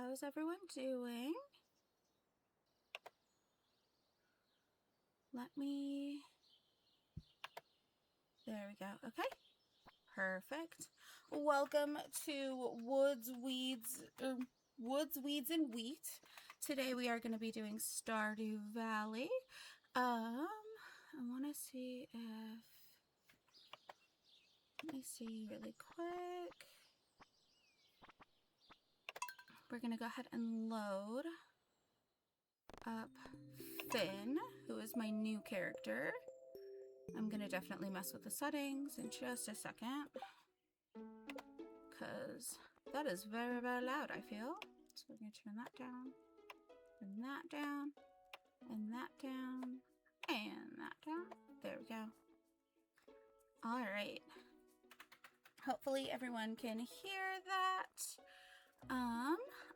How's everyone doing? There we go. Okay. Perfect. Welcome to Woods, Weeds, and Wheat. Today we are going to be doing Stardew Valley. I want to see if... Let me see really quick. We're going to go ahead and load up Finn, who is my new character. I'm going to definitely mess with the settings in just a second, because that is very, very loud, I feel. So we're going to turn that down, and that down, and that down, and that down. There we go. All right. Hopefully everyone can hear that.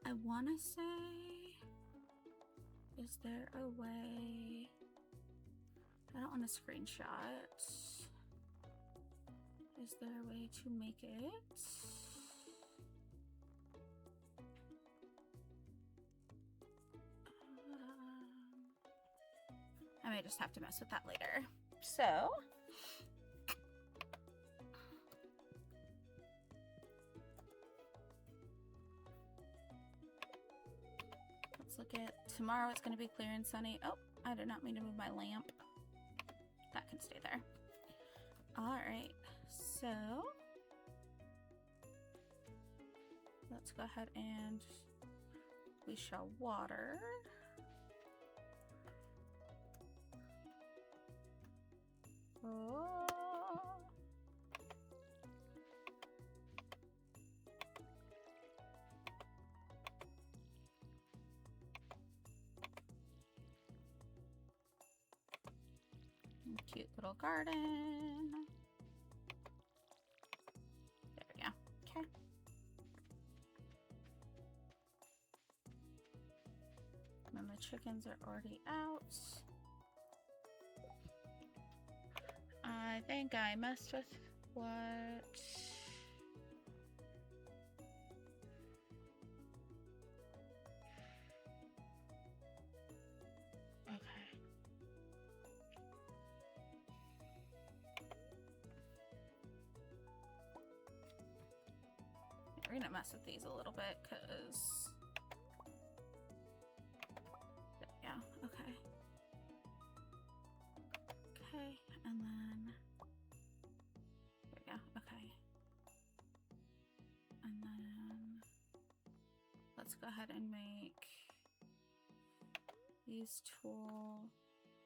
I want to say, is there a way? I don't want to screenshot. Is there a way to make it? I may just have to mess with that later. So, let's look at tomorrow. It's going to be clear and sunny. Oh, I did not mean to move my lamp. That can stay there. All right, so let's go ahead and we shall water. Oh. Cute little garden. There we go. Okay. And then the chickens are already out. I think I messed with what? Okay. We're gonna mess with these a little bit because there we go. Okay. Okay, and then there we go. Okay. And then let's go ahead and make these tool.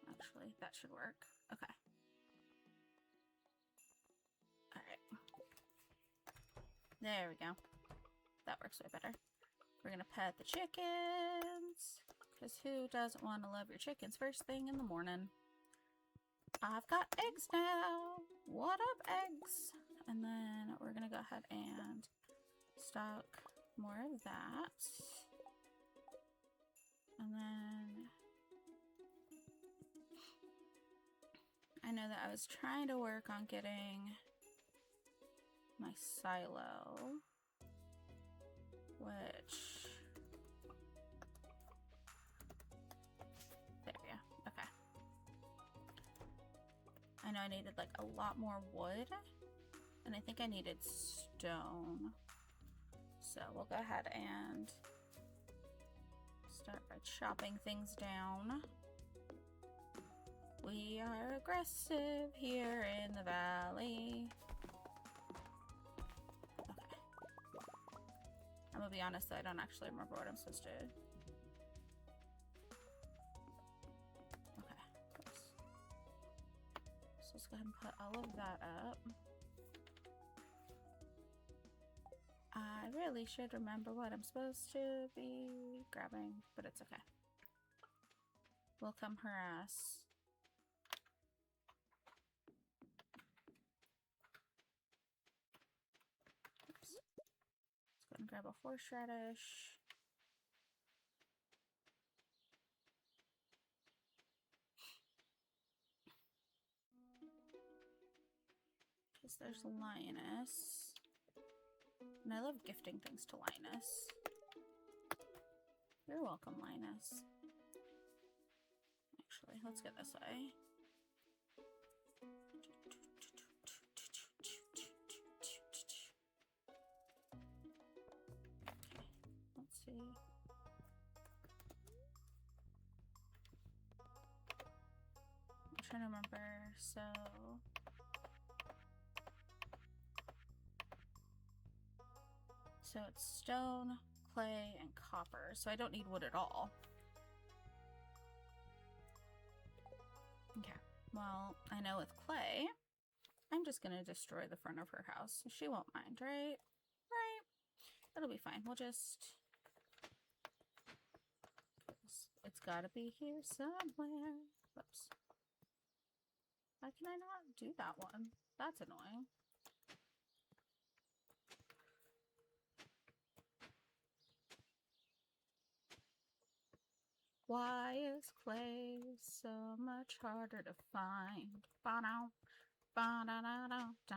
Actually, that should work. Okay. All right. There we go. That works way better. We're gonna pet the chickens, because who doesn't want to love your chickens first thing in the morning? I've got eggs now. What up, eggs? And then we're gonna go ahead and stock more of that. And then I know that I was trying to work on getting my silo, which, there we go. Okay. I know I needed like a lot more wood, and I think I needed stone. So we'll go ahead and start by chopping things down. We are aggressive here in the valley. Okay. I'm gonna be honest, I don't actually remember what I'm supposed to. Okay. So let's go ahead and put all of that up. I really should remember what I'm supposed to be grabbing, but it's okay. We'll come harass. Oops. Let's go ahead and grab a horseradish. Because there's Lioness. And I love gifting things to Linus. You're welcome, Linus. Actually, let's get this way. Okay, let's see. I'm trying to remember, so it's stone, clay, and copper, so I don't need wood at all. Okay, well, I know with clay, I'm just gonna destroy the front of her house. She won't mind, right? Right. It'll be fine. We'll just... It's gotta be here somewhere. Whoops. Why can I not do that one? That's annoying. Why is clay so much harder to find? Ba-dow, ba-da-da-da-dow.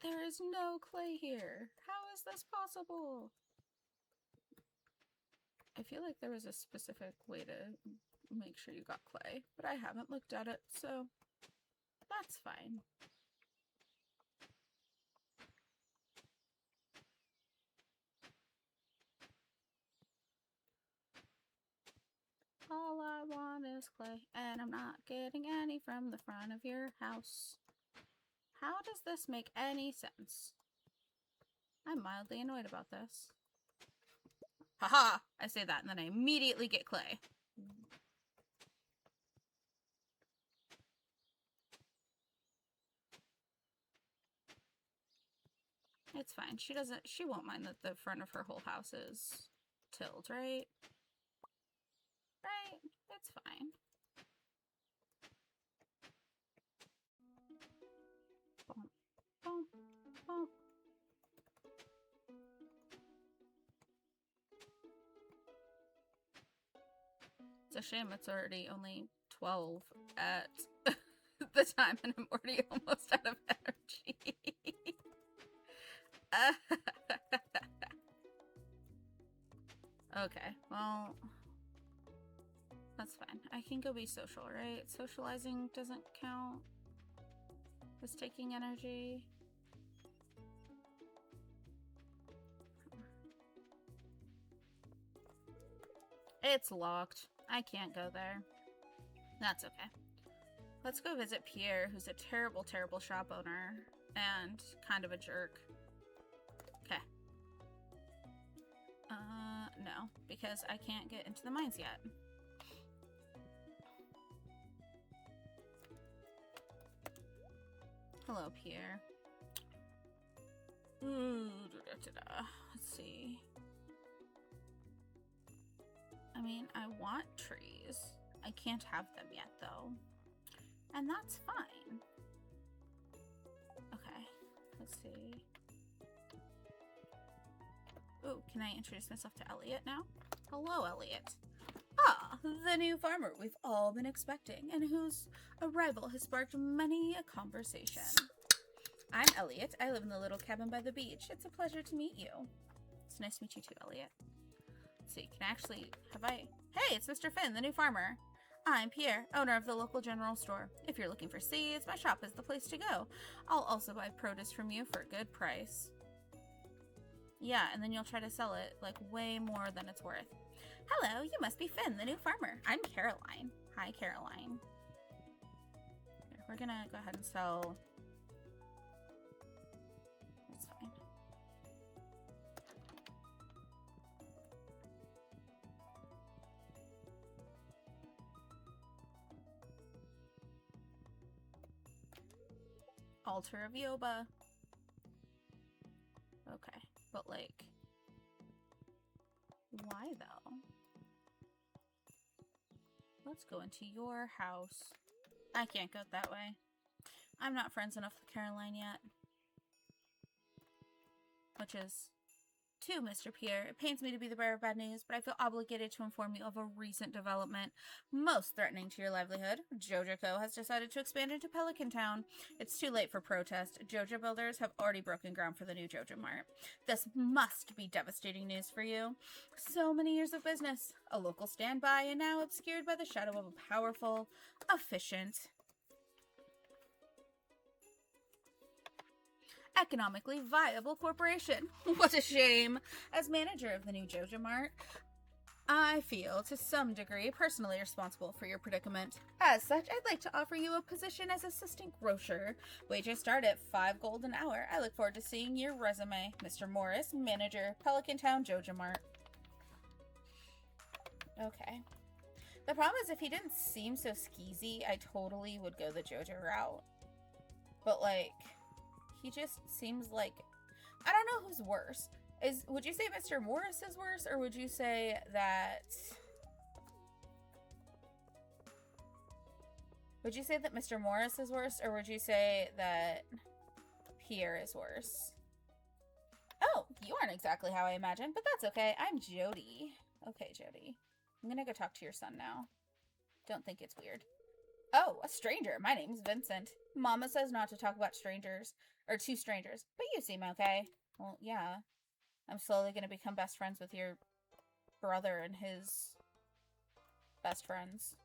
There is no clay here. How is this possible? I feel like there was a specific way to make sure you got clay, but I haven't looked at it, so that's fine. All I want is clay, and I'm not getting any from the front of your house. How does this make any sense? I'm mildly annoyed about this. Haha! I say that and then I immediately get clay. It's fine. She won't mind that the front of her whole house is tilled, right? Right? It's fine. Bump, bump, bump. It's a shame it's already only 12 at the time and I'm already almost out of energy. Okay, well, that's fine. I can go be social, right? Socializing doesn't count as taking energy. It's locked. I can't go there. That's okay. Let's go visit Pierre, who's a terrible, terrible shop owner and kind of a jerk. Okay. No, because I can't get into the mines yet. Hello, Pierre. Ooh, let's see. I mean, I want trees. I can't have them yet, though. And that's fine. Okay, let's see. Ooh, can I introduce myself to Elliot now? Hello, Elliot. Ah, the new farmer we've all been expecting and whose arrival has sparked many a conversation. I'm Elliot. I live in the little cabin by the beach. It's a pleasure to meet you. It's nice to meet you too, Elliot. Let's see, can I actually, Hey, it's Mr. Finn, the new farmer. I'm Pierre, owner of the local general store. If you're looking for seeds, my shop is the place to go. I'll also buy produce from you for a good price. Yeah, and then you'll try to sell it, like, way more than it's worth. Hello, you must be Finn, the new farmer. I'm Caroline. Hi, Caroline. Here, we're gonna go ahead and sell... That's fine. Altar of Yoba. Okay, but like, why though? Let's go into your house. I can't go that way. I'm not friends enough with Caroline yet. Which is Too, Mr. Pierre. It pains me to be the bearer of bad news, but I feel obligated to inform you of a recent development most threatening to your livelihood. JoJo has decided to expand into Pelican Town. It's too late for protest. JoJo builders have already broken ground for the new JoJo Mart. This must be devastating news for you. So many years of business, a local standby, and now obscured by the shadow of a powerful, efficient, economically viable corporation. What a shame. As manager of the new JoJo Mart, I feel, to some degree, personally responsible for your predicament. As such, I'd like to offer you a position as assistant grocer. Wages start at 5 gold an hour. I look forward to seeing your resume. Mr. Morris, manager, Pelican Town JoJo Mart. Okay. The problem is, if he didn't seem so skeezy, I totally would go the JoJo route. But, like, he just seems like... I don't know who's worse. Would you say Mr. Morris is worse, or would you say that... Would you say that Mr. Morris is worse, or would you say that Pierre is worse? Oh, you aren't exactly how I imagined, but that's okay. I'm Jody. Okay, Jody. I'm gonna go talk to your son now. Don't think it's weird. Oh, a stranger. My name's Vincent. Mama says not to talk about strangers, or to strangers, but you seem okay. Well, yeah. I'm slowly gonna become best friends with your brother and his best friends.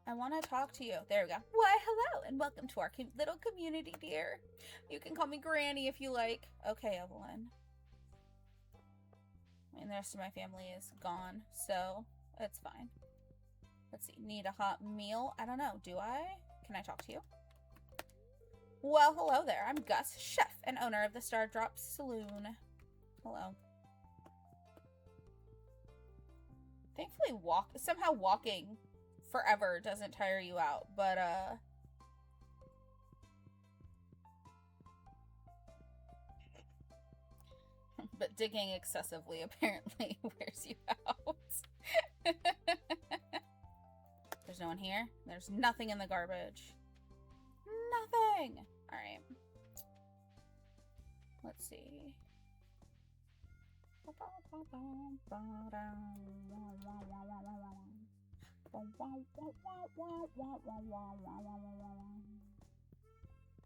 I want to talk to you. There we go. Why, hello, and welcome to our little community, dear. You can call me Granny if you like. Okay, Evelyn. I mean, the rest of my family is gone, so it's fine. Let's see. Need a hot meal? I don't know. Do I? Can I talk to you? Well, hello there. I'm Gus, chef and owner of the Star Drop Saloon. Hello. Thankfully, somehow walking forever doesn't tire you out, but, but digging excessively apparently wears you out. There's no one here. There's nothing in the garbage. Nothing! Alright. Let's see.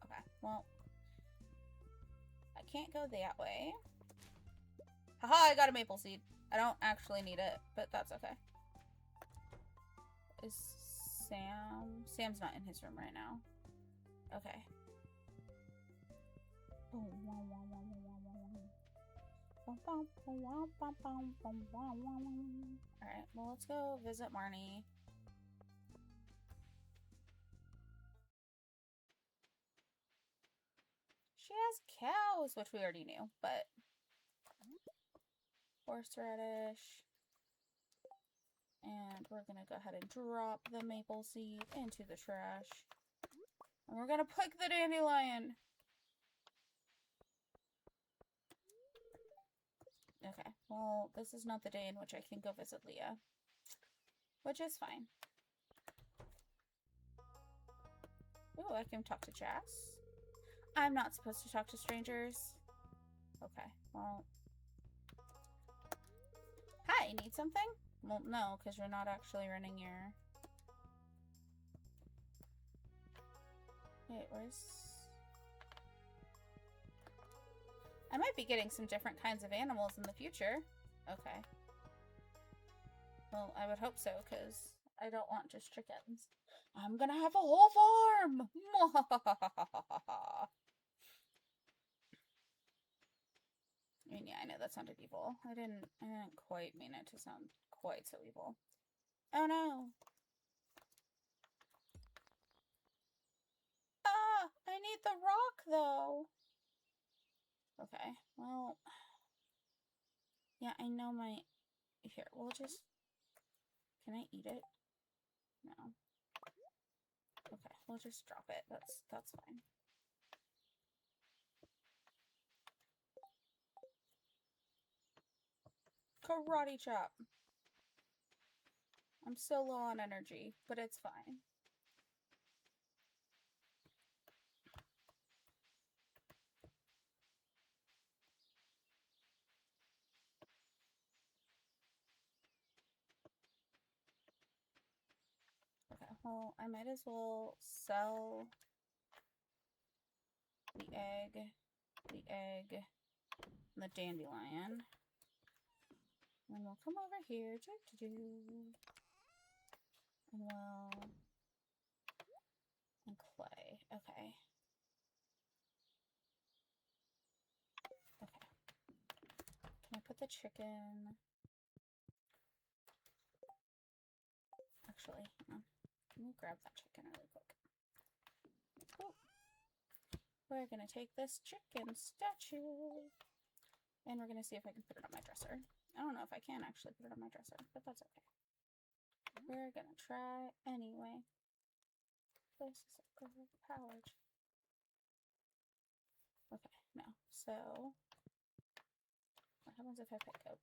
Okay, well. I can't go that way. Haha, I got a maple seed. I don't actually need it, but that's okay. Is Sam? Sam's not in his room right now. Okay. Alright, well, let's go visit Marnie. She has cows, which we already knew, but... Horseradish. And we're gonna go ahead and drop the maple seed into the trash. And we're gonna pick the dandelion! Okay, well, this is not the day in which I can go visit Leah. Which is fine. Ooh, I can talk to Jess. I'm not supposed to talk to strangers. Okay, well... Hi, need something? Well, no, because you're not actually running your... Wait, where's... I might be getting some different kinds of animals in the future. Okay. Well, I would hope so, because I don't want just chickens. I'm gonna have a whole farm! I mean, yeah, I know that sounded evil. I didn't quite mean it to sound quite so evil. Oh no! Ah! I need the rock, though! Okay, well... Yeah, I know my... Here, we'll just... Can I eat it? No. Okay, we'll just drop it. That's fine. Karate chop. I'm so low on energy, but it's fine. Well, I might as well sell the egg, and the dandelion. And we'll come over here. And we'll... And clay. Okay. Okay. Can I put the chicken... Actually, hang on. Can we grab that chicken really quick? Oh. We're gonna take this chicken statue. And we're gonna see if I can put it on my dresser. I don't know if I can actually put it on my dresser, but that's okay. We're gonna try anyway. This is a good pouch. Okay, no. So, what happens if I pick up?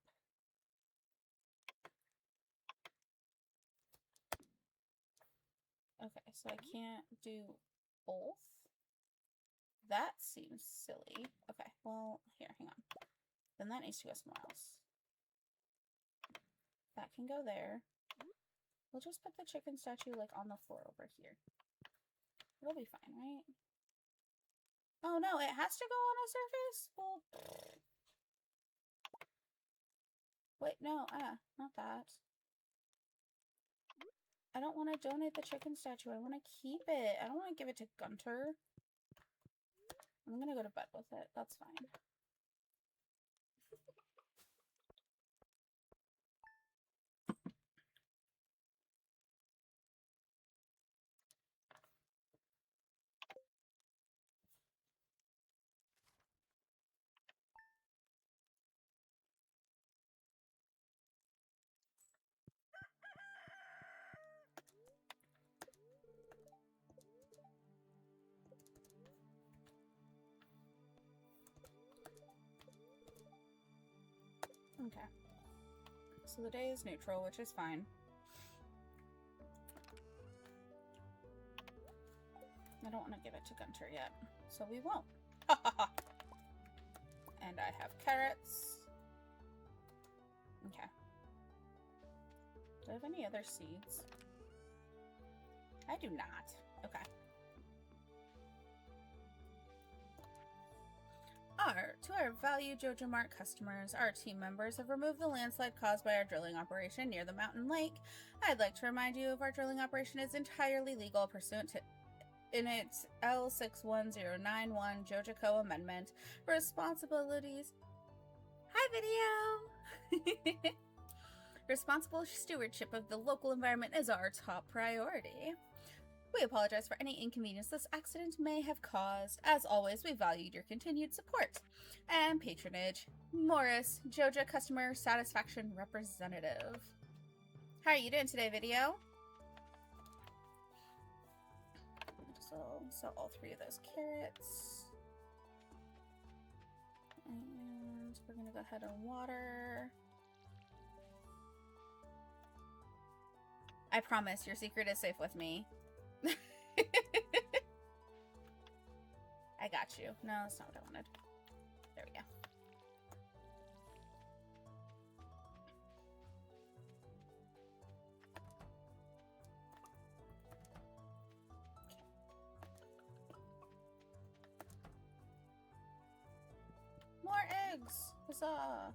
Okay, so I can't do both. That seems silly. Okay, well, here, hang on. Then that needs to go somewhere else. That can go there. We'll just put the chicken statue, like, on the floor over here. It'll be fine, right? Oh, no, it has to go on a surface? Well... Wait, no, not that. I don't want to donate the chicken statue. I want to keep it. I don't want to give it to Gunter. I'm going to go to bed with it. That's fine. Okay. So the day is neutral, which is fine. I don't want to give it to Gunter yet, so we won't. And I have carrots. Okay. Do I have any other seeds? I do not. Okay. To our valued Joja Mart customers, our team members have removed the landslide caused by our drilling operation near the mountain lake. I'd like to remind you of our drilling operation is entirely legal pursuant to in its L61091 Joja Amendment. Responsibilities. Hi, video! Responsible stewardship of the local environment is our top priority. We apologize for any inconvenience this accident may have caused. As always, we valued your continued support and patronage. Morris, Joja Customer Satisfaction Representative. How are you doing today, video? So, sell all 3 of those carrots. And we're going to go ahead and water. I promise your secret is safe with me. I got you. No, that's not what I wanted. There we go. More eggs! Huzzah!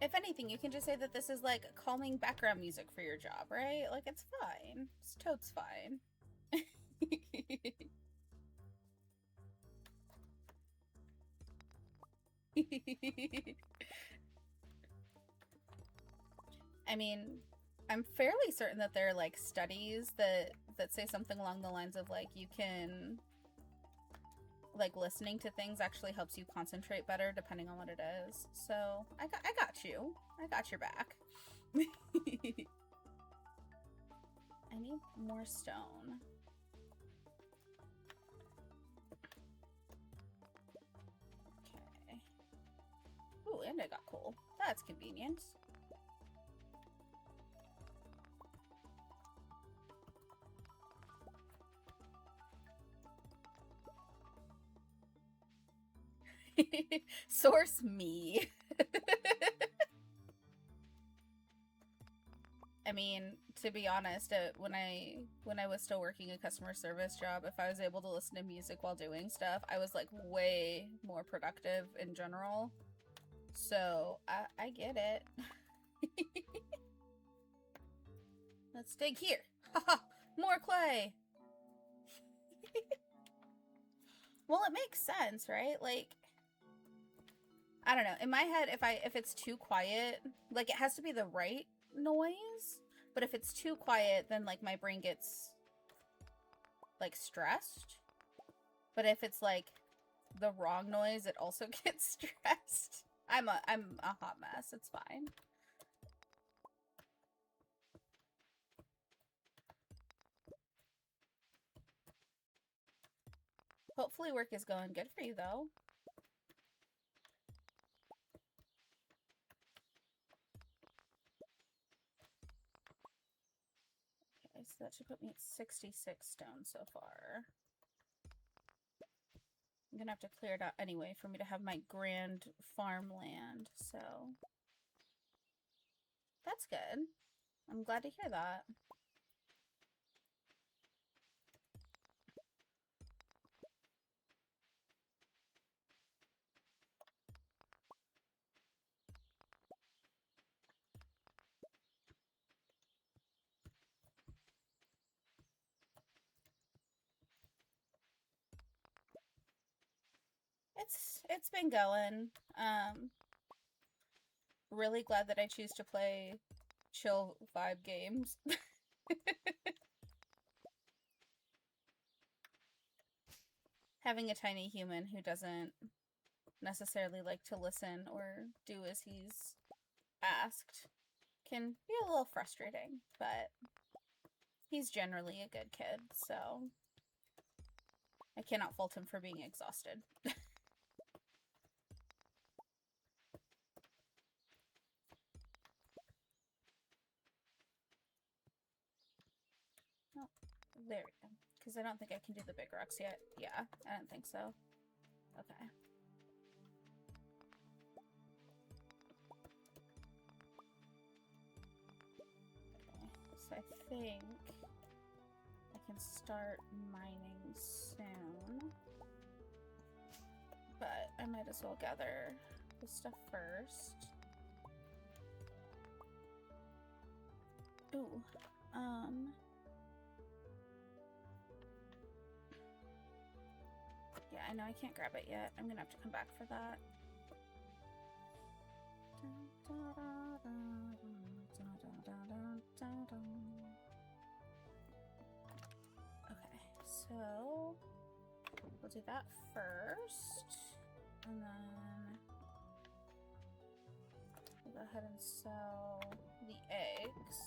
If anything, you can just say that this is like calming background music for your job, right? Like, it's fine. It's totes fine. I mean, I'm fairly certain that there are like studies that say something along the lines of like you can like listening to things actually helps you concentrate better depending on what it is. So I got you. I got your back. I need more stone. Okay. Ooh, and I got coal. That's convenient. Source me. I mean, to be honest, when I was still working a customer service job, if I was able to listen to music while doing stuff, I was like way more productive in general. So I get it. Let's dig here. Haha, more clay. Well, it makes sense, right? Like, I don't know. In my head, if it's too quiet, like it has to be the right noise, but if it's too quiet, then like my brain gets like stressed. But if it's like the wrong noise, it also gets stressed. I'm a hot mess. It's fine. Hopefully work is going good for you though. Okay, so that should put me at 66 stone so far. I'm gonna have to clear it out anyway for me to have my grand farmland, so that's good. I'm glad to hear that. It's been going. Really glad that I choose to play chill vibe games. Having a tiny human who doesn't necessarily like to listen or do as he's asked can be a little frustrating, but he's generally a good kid, so I cannot fault him for being exhausted. Oh, there we go. Because I don't think I can do the big rocks yet. Yeah, I don't think so. Okay. So I think I can start mining soon. But I might as well gather the stuff first. Ooh. Yeah, I know I can't grab it yet. I'm gonna have to come back for that. Okay, so we'll do that first, and then we'll go ahead and sell the eggs,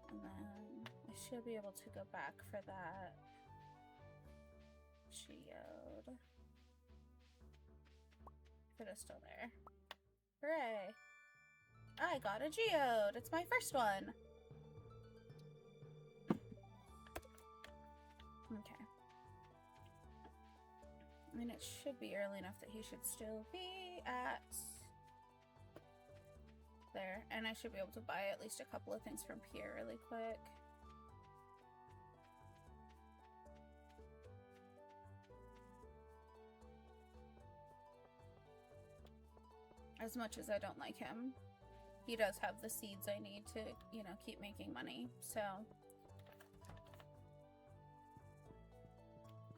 and then I should be able to go back for that geode. If it is still there. Hooray! I got a geode! It's my first one! Okay. I mean, it should be early enough that he should still be at there. And I should be able to buy at least a couple of things from here really quick. As much as I don't like him, he does have the seeds I need to, you know, keep making money, so.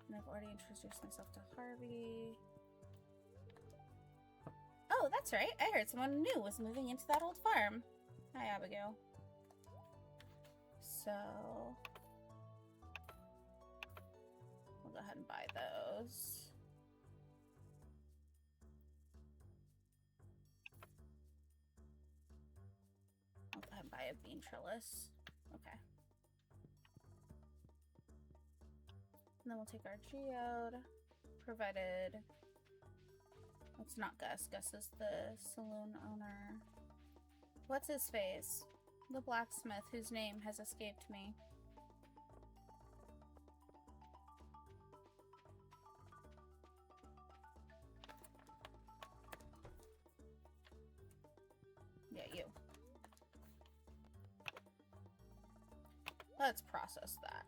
And I've already introduced myself to Harvey. Oh, that's right. I heard someone new was moving into that old farm. Hi, Abigail. So, we'll go ahead and buy those. I'll go ahead and buy a bean trellis. Okay. And then we'll take our geode, provided it's not Gus. Gus is the saloon owner. What's his face? The blacksmith whose name has escaped me. Yeah, you. Let's process that.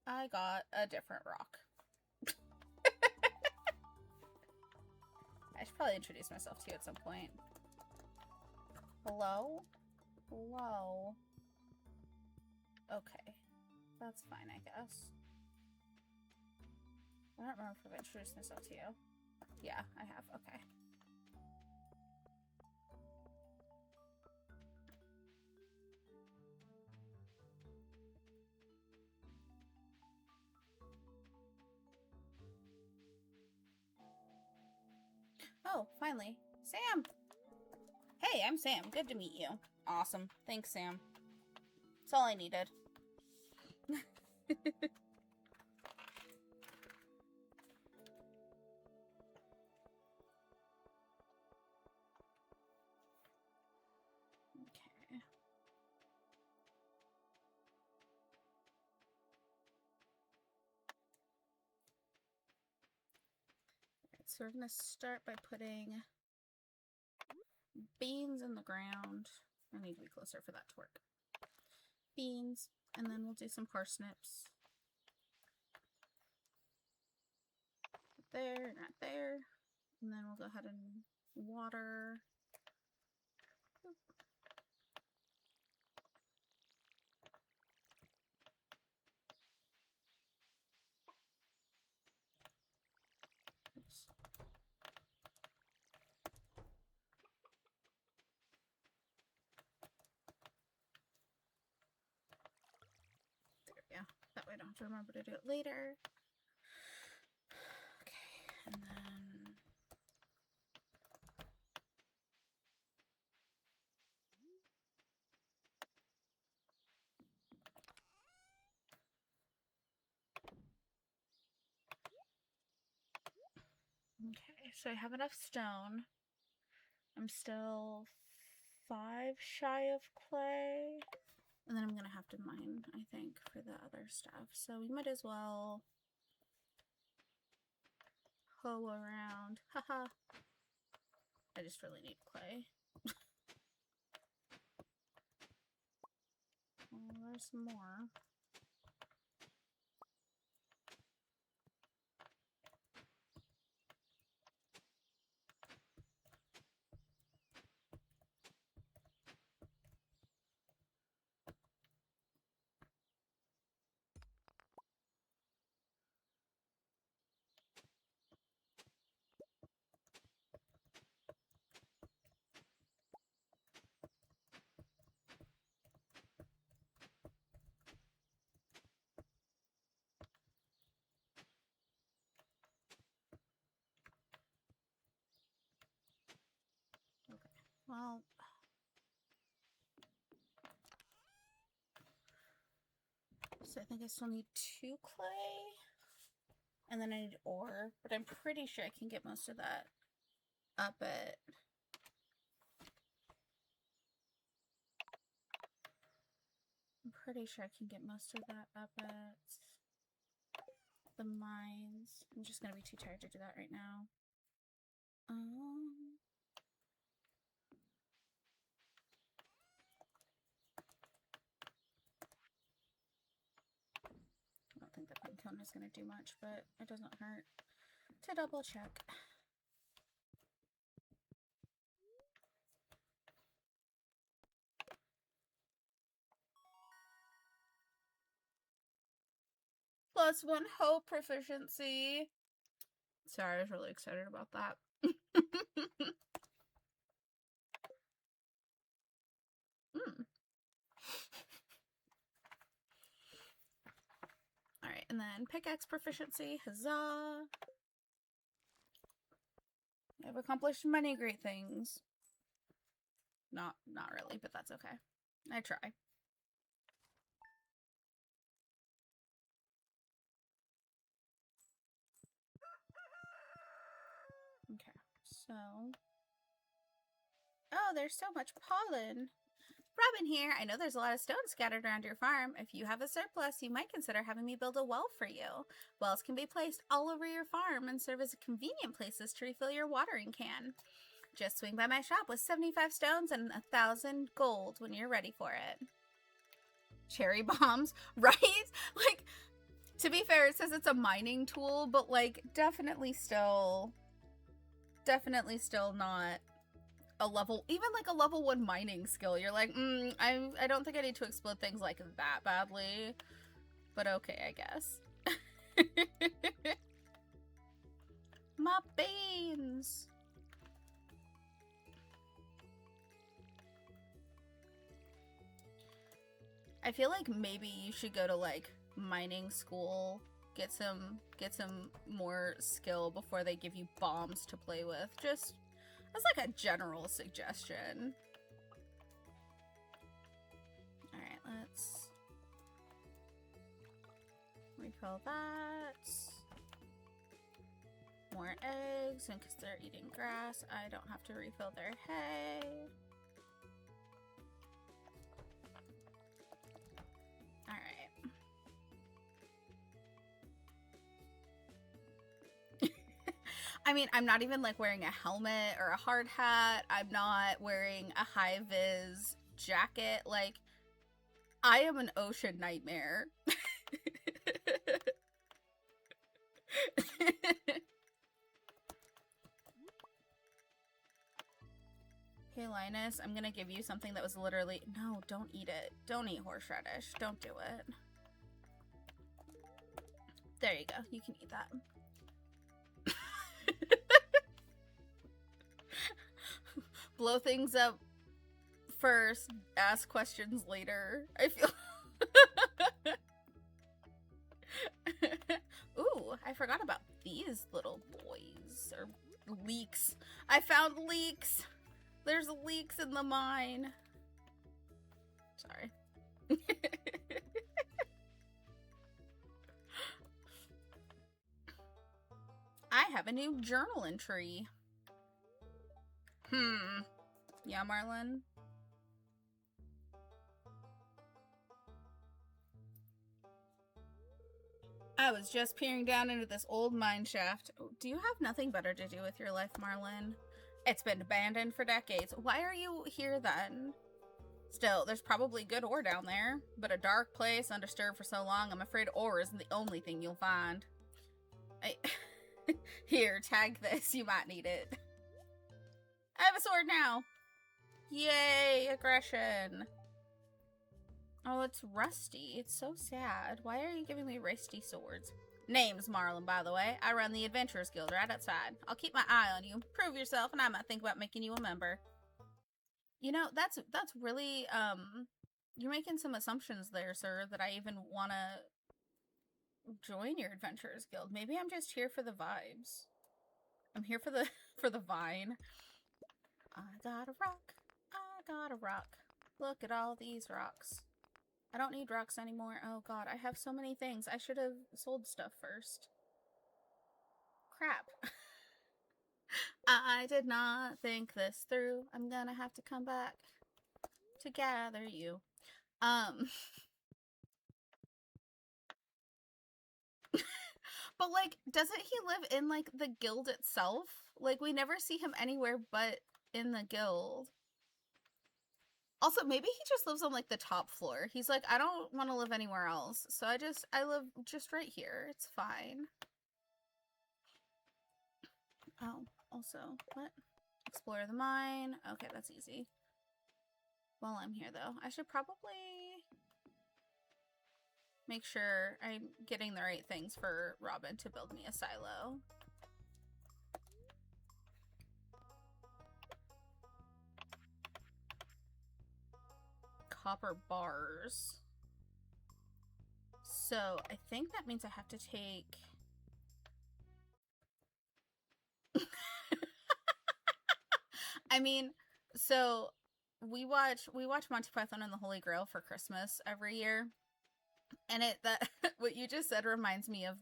I got a different rock. I should probably introduce myself to you at some point. Hello? Hello? Okay. That's fine, I guess. I don't remember if I've introduced myself to you. Yeah, I have. Okay. Oh, finally. Sam! Hey, I'm Sam. Good to meet you. Awesome. Thanks, Sam. That's all I needed. Okay. So we're gonna start by putting beans in the ground. I need to be closer for that to work. Beans, and then we'll do some parsnips. There, not there. And then we'll go ahead and water. Oops. There we go. That way I don't have to remember to do it later. Okay, and then okay, so I have enough stone. I'm still 5 shy of clay. And then I'm gonna have to mine, I think, for the other stuff. So we might as well hoe around. Haha. I just really need clay. Well, there's more. Well, so I think I still need 2 clay. And then I need ore, but I'm pretty sure I can get most of that up at the mines. I'm just gonna be too tired to do that right now. I don't think the pine cone is gonna do much, but it doesn't hurt to double check. +1 hoe proficiency. Sorry, I was really excited about that. Alright, and then pickaxe proficiency. Huzzah! I've accomplished many great things. Not really, but that's okay. I try. Okay, so... Oh, there's so much pollen! Robin here. I know there's a lot of stones scattered around your farm. If you have a surplus, you might consider having me build a well for you. Wells can be placed all over your farm and serve as convenient places to refill your watering can. Just swing by my shop with 75 stones and 1,000 gold when you're ready for it. cherry bombs, right? Like, to be fair, it says it's a mining tool, but like definitely still not a level, even like a level 1 mining skill. You're like, I don't think I need to explode things like that badly, but okay, I guess. My beans. I feel like maybe you should go to like mining school, get some more skill before they give you bombs to play with. Just as like a general suggestion. All right, let's refill that. More eggs, and because they're eating grass, I don't have to refill their hay. I mean, I'm not even like wearing a helmet or a hard hat. I'm not wearing a high vis jacket. Like, I am an ocean nightmare. Hey, Linus, I'm gonna give you something that was literally... No, don't eat it. Don't eat horseradish. Don't do it. There you go. You can eat that. Blow things up first, ask questions later. I feel... Ooh, I forgot about these little boys. Or leeks. I found leeks! There's leeks in the mine. Sorry. I have a new journal entry. Yeah, Marlon? I was just peering down into this old mine shaft. Do you have nothing better to do with your life, Marlon? It's been abandoned for decades. Why are you here then? Still, there's probably good ore down there, but a dark place undisturbed for so long, I'm afraid ore isn't the only thing you'll find. Here, tag this. You might need it. I have a sword now. Yay, aggression. Oh, it's rusty. It's so sad. Why are you giving me rusty swords? Name's Marlon, by the way. I run the Adventurers Guild right outside. I'll keep my eye on you. Prove yourself, and I might think about making you a member. You know, that's really, you're making some assumptions there, sir, that I even want to join your Adventurers Guild. Maybe I'm just here for the vibes. I'm here for the vine. I got a rock. I got a rock. Look at all these rocks. I don't need rocks anymore. Oh god, I have so many things. I should have sold stuff first. Crap. I did not think this through. I'm gonna have to come back to gather you. But like, doesn't he live in like the guild itself? Like, we never see him anywhere but in the guild. Also, maybe he just lives on like the top floor. He's like, I don't want to live anywhere else. So I live just right here. It's fine. Oh, also, what? Explore the mine. Okay, that's easy. While I'm here though, I should probably make sure I'm getting the right things for Robin to build me a silo. Copper bars. So I think that means I have to take... I mean, so we watch Monty Python and the Holy Grail for Christmas every year. And what you just said reminds me of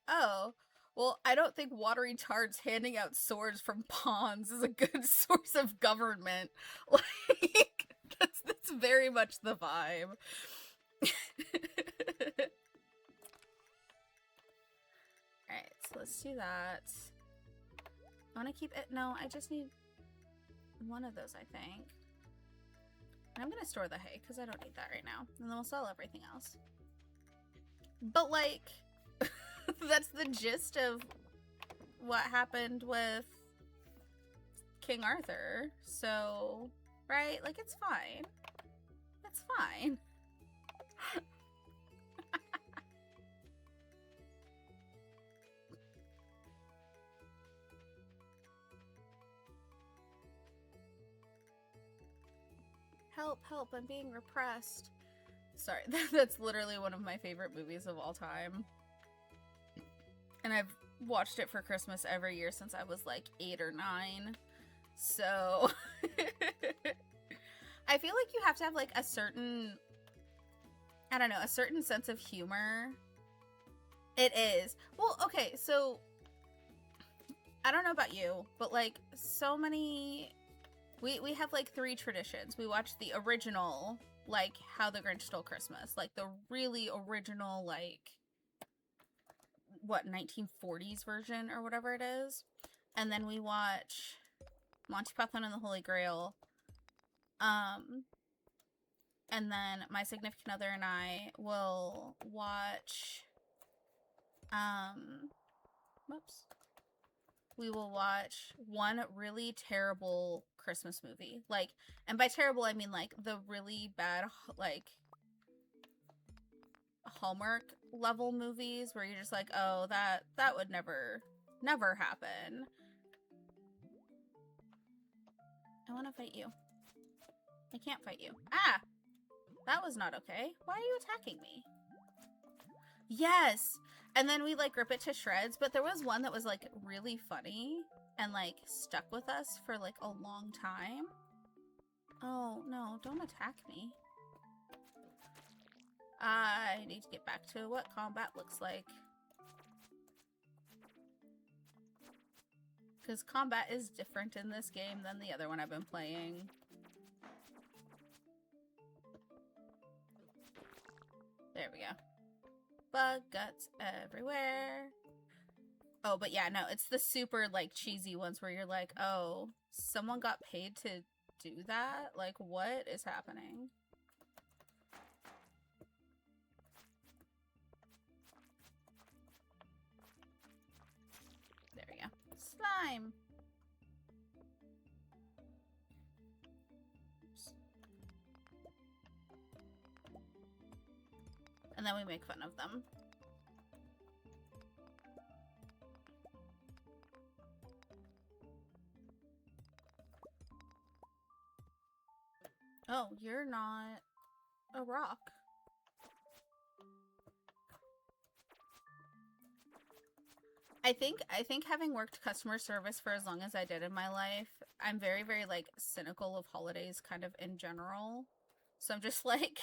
oh, well, I don't think watery tarts handing out swords from ponds is a good source of government. Like, that's very much the vibe. Alright, so let's do that. I want to keep it. No, I just need one of those, I think. I'm gonna store the hay because I don't need that right now. And then we'll sell everything else. But like, that's the gist of what happened with King Arthur. So, right? Like, it's fine. It's fine. Help, help, I'm being repressed. Sorry, that's literally one of my favorite movies of all time. And I've watched it for Christmas every year since I was like 8 or 9. So I feel like you have to have like a certain, I don't know, a certain sense of humor. It is. Well, okay, so I don't know about you, but like so many, we have like 3 traditions. We watch the original, like How the Grinch Stole Christmas, like the really original, like what, 1940s version or whatever it is. And then we watch Monty Python and the Holy Grail. And then my significant other and I will watch, we will watch one really terrible Christmas movie. Like, and by terrible, I mean like the really bad, like, Hallmark level movies where you're just like, oh, that would never happen. I want to fight you. I can't fight you. Ah! That was not okay. Why are you attacking me? Yes! And then we like rip it to shreds, but there was one that was like really funny and like stuck with us for like a long time. Oh, no, don't attack me. I need to get back to what combat looks like. Because combat is different in this game than the other one I've been playing. There we go. Bug guts everywhere. Oh, but yeah, no, it's the super, like, cheesy ones where you're like, oh, someone got paid to do that? Like, what is happening? There we go. Slime! Oops. And then we make fun of them. Oh, you're not a rock. I think having worked customer service for as long as I did in my life, I'm very, very, like, cynical of holidays kind of in general. So I'm just like,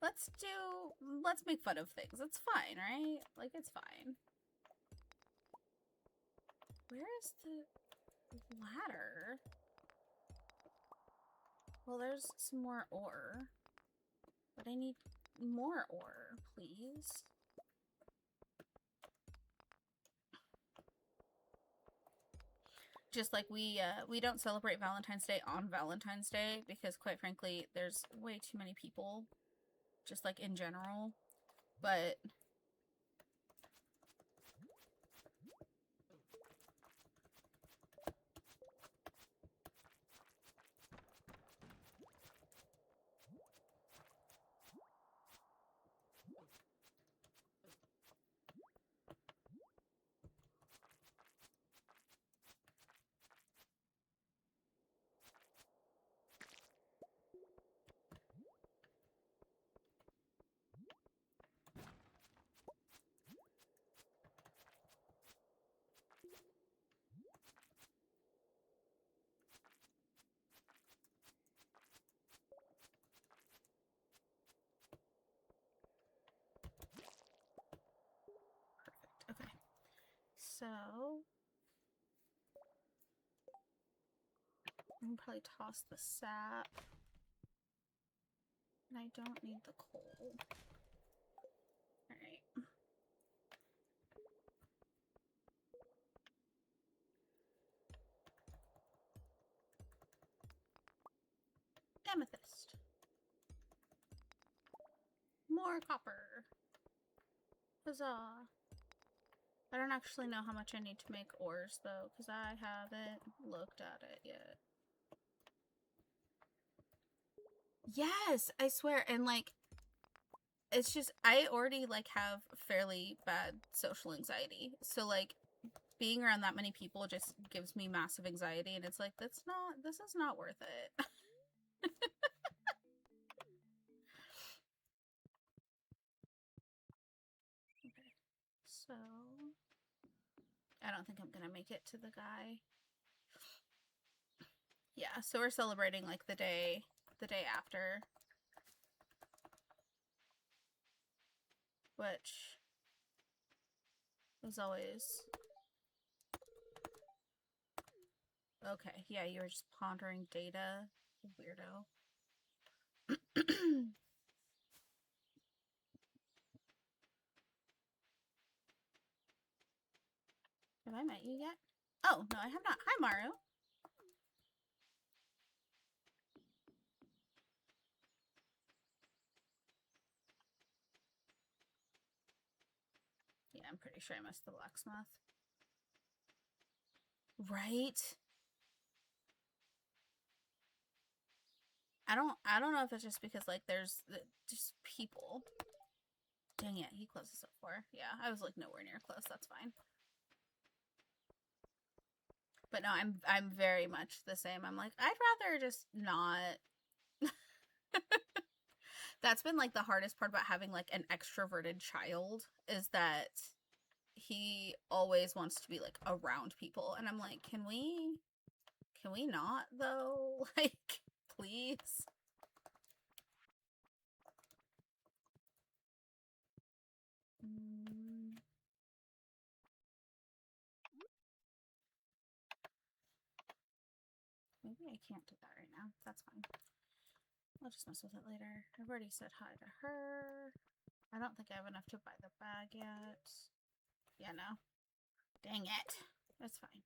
let's make fun of things. It's fine, right? Like, it's fine. Where is the ladder? Well, there's some more ore. But I need more ore, please. Just like we don't celebrate Valentine's Day on Valentine's Day because, quite frankly, there's way too many people, just like in general. But okay. So I can probably toss the sap. And I don't need the coal. Alright. Amethyst. More copper. Huzzah. I don't actually know how much I need to make ores, though, because I haven't looked at it yet. Yes! I swear, and, like, it's just, I already, like, have fairly bad social anxiety. So, like, being around that many people just gives me massive anxiety, and it's like, this is not worth it. Okay, so I don't think I'm gonna make it to the guy. Yeah, so we're celebrating like the day after, which is always okay. Yeah, you were just pondering data, weirdo. Have I met you yet? Oh, no, I have not. Hi, Maru. Yeah, I'm pretty sure I missed the blacksmith. Right? I don't know if it's just because, like, there's just people. Dang it, he closes at 4. Yeah, I was, like, nowhere near close. That's fine. But no, I'm very much the same. I'm like, I'd rather just not. That's been like the hardest part about having like an extroverted child, is that he always wants to be like around people, and I'm like, can we not though? Like, please. Maybe I can't do that right now. That's fine. I'll just mess with it later. I've already said hi to her. I don't think I have enough to buy the bag yet. Yeah, no. Dang it. That's fine.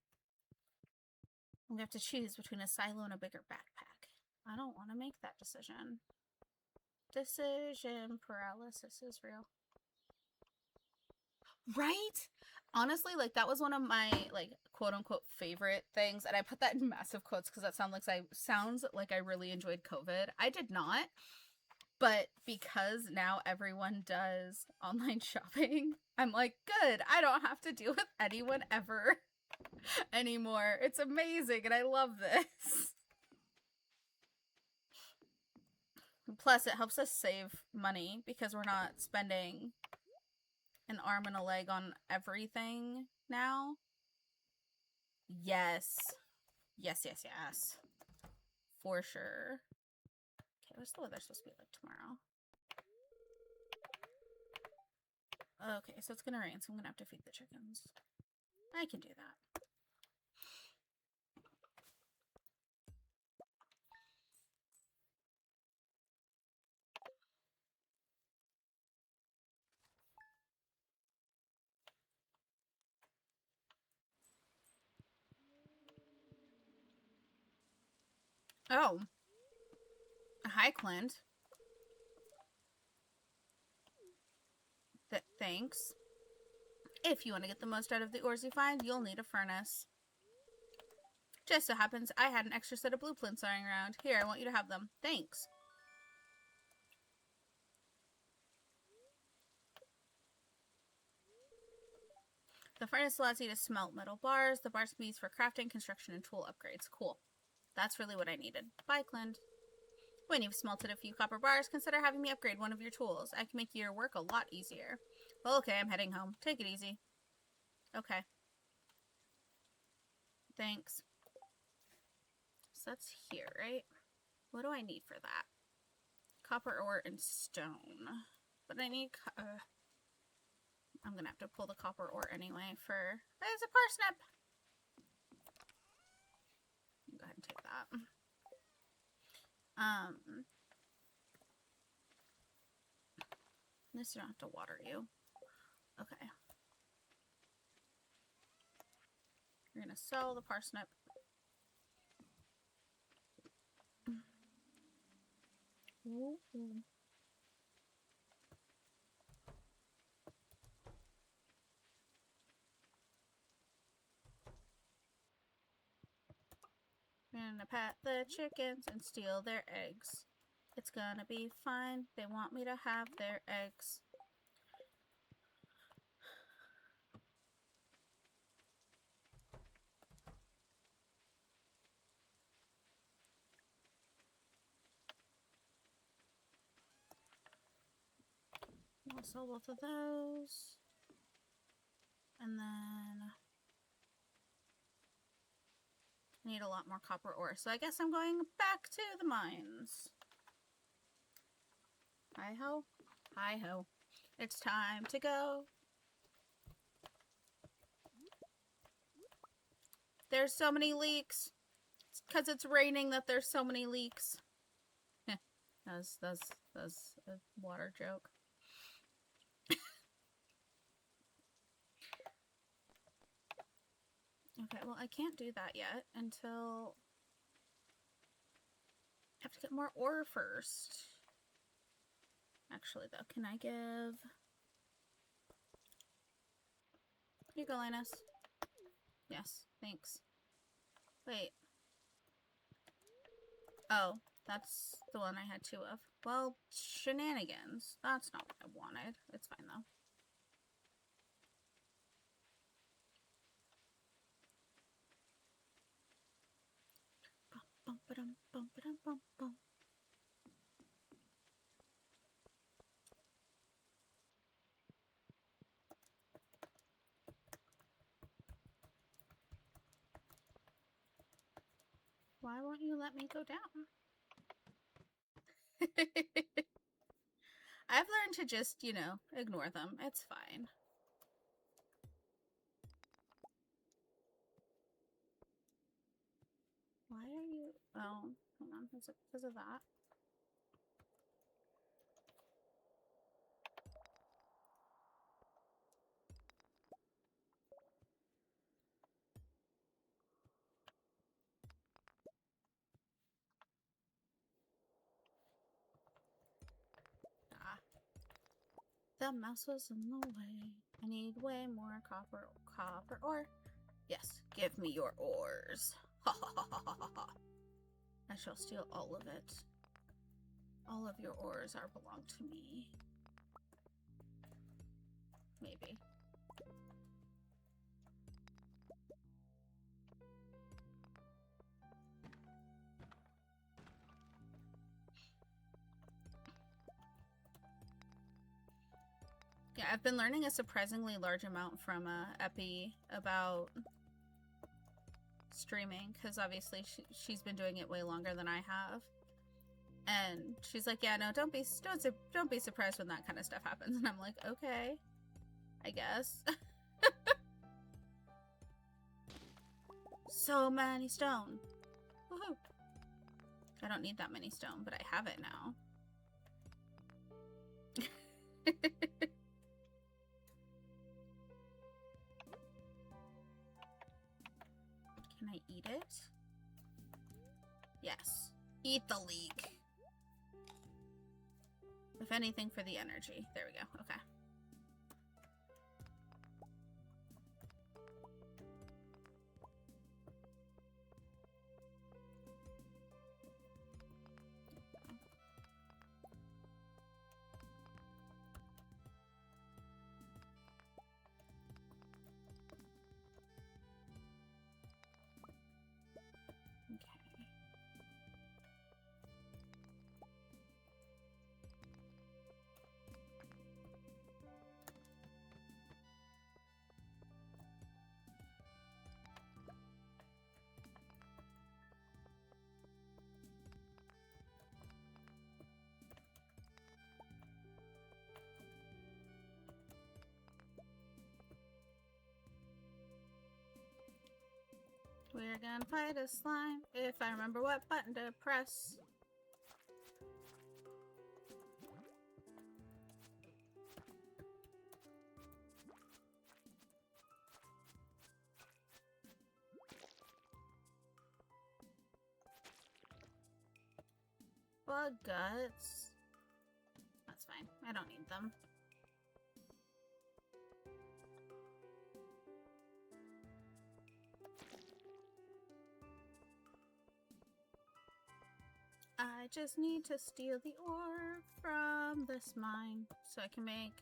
I'm gonna have to choose between a silo and a bigger backpack. I don't want to make that decision. Decision paralysis is real. Right? Honestly, like, that was one of my, like, quote-unquote favorite things, and I put that in massive quotes because that sounds like I really enjoyed COVID. I did not, but because now everyone does online shopping, I'm like, good, I don't have to deal with anyone ever anymore. It's amazing, and I love this. Plus, it helps us save money because we're not spending an arm and a leg on everything now. Yes. Yes, yes, yes. For sure. Okay, what's the weather supposed to be like tomorrow? Okay, so it's gonna rain, so I'm gonna have to feed the chickens. I can do that. Oh. Hi, Clint. Thanks. If you want to get the most out of the ores you find, you'll need a furnace. Just so happens I had an extra set of blueprints lying around. Here, I want you to have them. Thanks. The furnace allows you to smelt metal bars. The bars can be used for crafting, construction, and tool upgrades. Cool. That's really what I needed. Bye, Clint. When you've smelted a few copper bars, consider having me upgrade one of your tools. I can make your work a lot easier. Well, okay, I'm heading home. Take it easy. Okay. Thanks. So that's here, right? What do I need for that? Copper ore and stone. But I need... I'm gonna have to pull the copper ore anyway for... There's a parsnip! Go ahead and take that. This you don't have to water you. Okay. You're gonna sell the parsnip. Ooh. We're gonna pat the chickens and steal their eggs. It's gonna be fine. They want me to have their eggs. I'll sell both of those. And then I need a lot more copper ore. So I guess I'm going back to the mines. Hi-ho. Hi-ho. It's time to go. There's so many leaks. It's because it's raining that there's so many leaks. That's a water joke. Okay, well, I can't do that yet until I have to get more ore first. Actually, though, can I give... Here you go, Linus. Yes, thanks. Wait. Oh, that's the one I had two of. Well, shenanigans. That's not what I wanted. It's fine, though. Bum, ba-dum, bum, ba-dum, bum, bum. Why won't you let me go down? I've learned to just, you know, ignore them. It's fine. Why are you... Oh, hold on. Is it because of that? Ah. The mouse was in the way. I need way more copper ore. Yes, give me your ores. Ha ha ha ha ha ha. I shall steal all of it. All of your ores are belong to me. Maybe. Yeah, I've been learning a surprisingly large amount from Epi about streaming, because obviously she's been doing it way longer than I have. And she's like, yeah, no, don't be surprised when that kind of stuff happens. And I'm like, okay, I guess. So many stone. Woohoo. I don't need that many stone, but I have it now. Can I eat it? Yes. Eat the leek. If anything, for the energy. There we go. Okay. We're gonna fight a slime if I remember what button to press. Bug guts. That's fine. I don't need them. I just need to steal the ore from this mine so I can make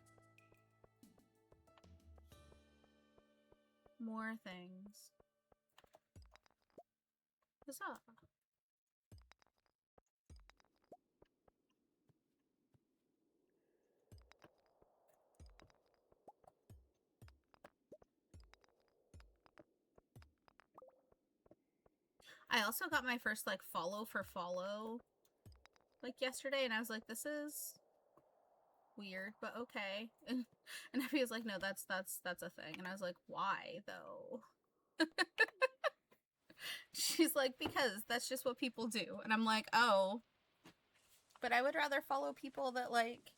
more things. Huzzah! I also got my first like follow for follow like yesterday, and I was like, this is weird, but okay. And Effie was like, no, that's a thing. And I was like, why though? She's like, because that's just what people do. And I'm like, oh, but I would rather follow people that like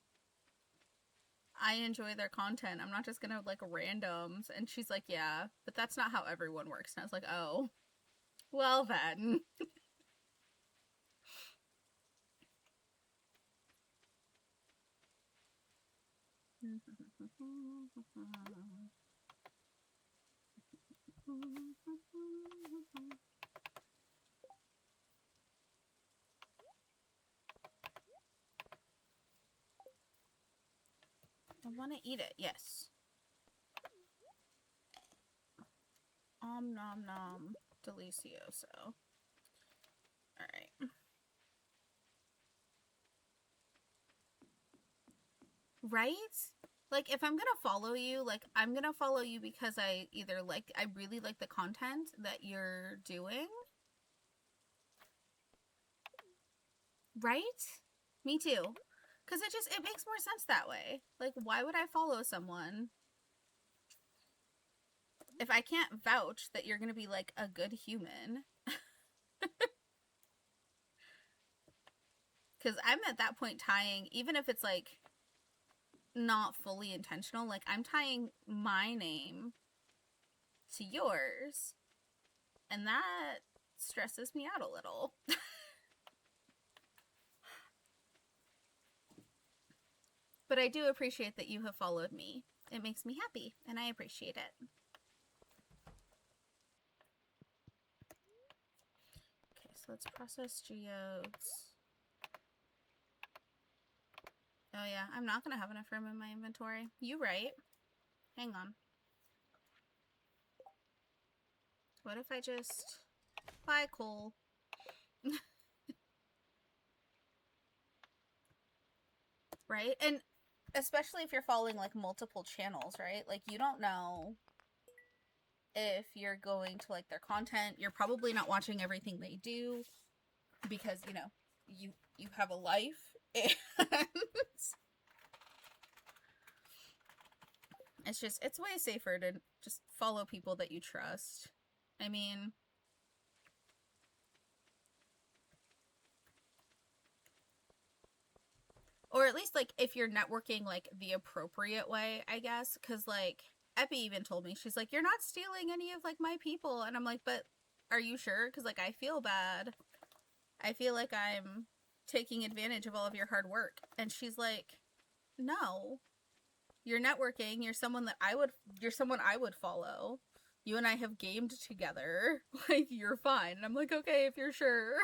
I enjoy their content. I'm not just gonna like randoms. And she's like, yeah, but that's not how everyone works. And I was like, oh, well then. I want to eat it, yes. Nom nom, delicioso. Alright. Right? Like, if I'm gonna follow you, like, I'm gonna follow you because I either like, I really like the content that you're doing. Right? Me too. Because it makes more sense that way. Like, why would I follow someone if I can't vouch that you're gonna be, like, a good human? Because I'm at that point tying, even if it's, like, not fully intentional, like, I'm tying my name to yours. And that stresses me out a little. But I do appreciate that you have followed me. It makes me happy, and I appreciate it. Okay, so let's process geodes. Oh yeah, I'm not gonna have enough room in my inventory. You right. Hang on. What if I just buy coal? Right? And especially if you're following like multiple channels, right? Like you don't know if you're going to like their content. You're probably not watching everything they do because, you know, you have a life and it's way safer to just follow people that you trust. I mean, or at least like if you're networking like the appropriate way, I guess, because like Epi even told me, she's like, you're not stealing any of like my people, and I'm like, but are you sure? Because like I feel bad. I feel like I'm taking advantage of all of your hard work. And she's like, no, you're networking. You're someone I would follow. You and I have gamed together. Like, you're fine. And I'm like, okay, if you're sure.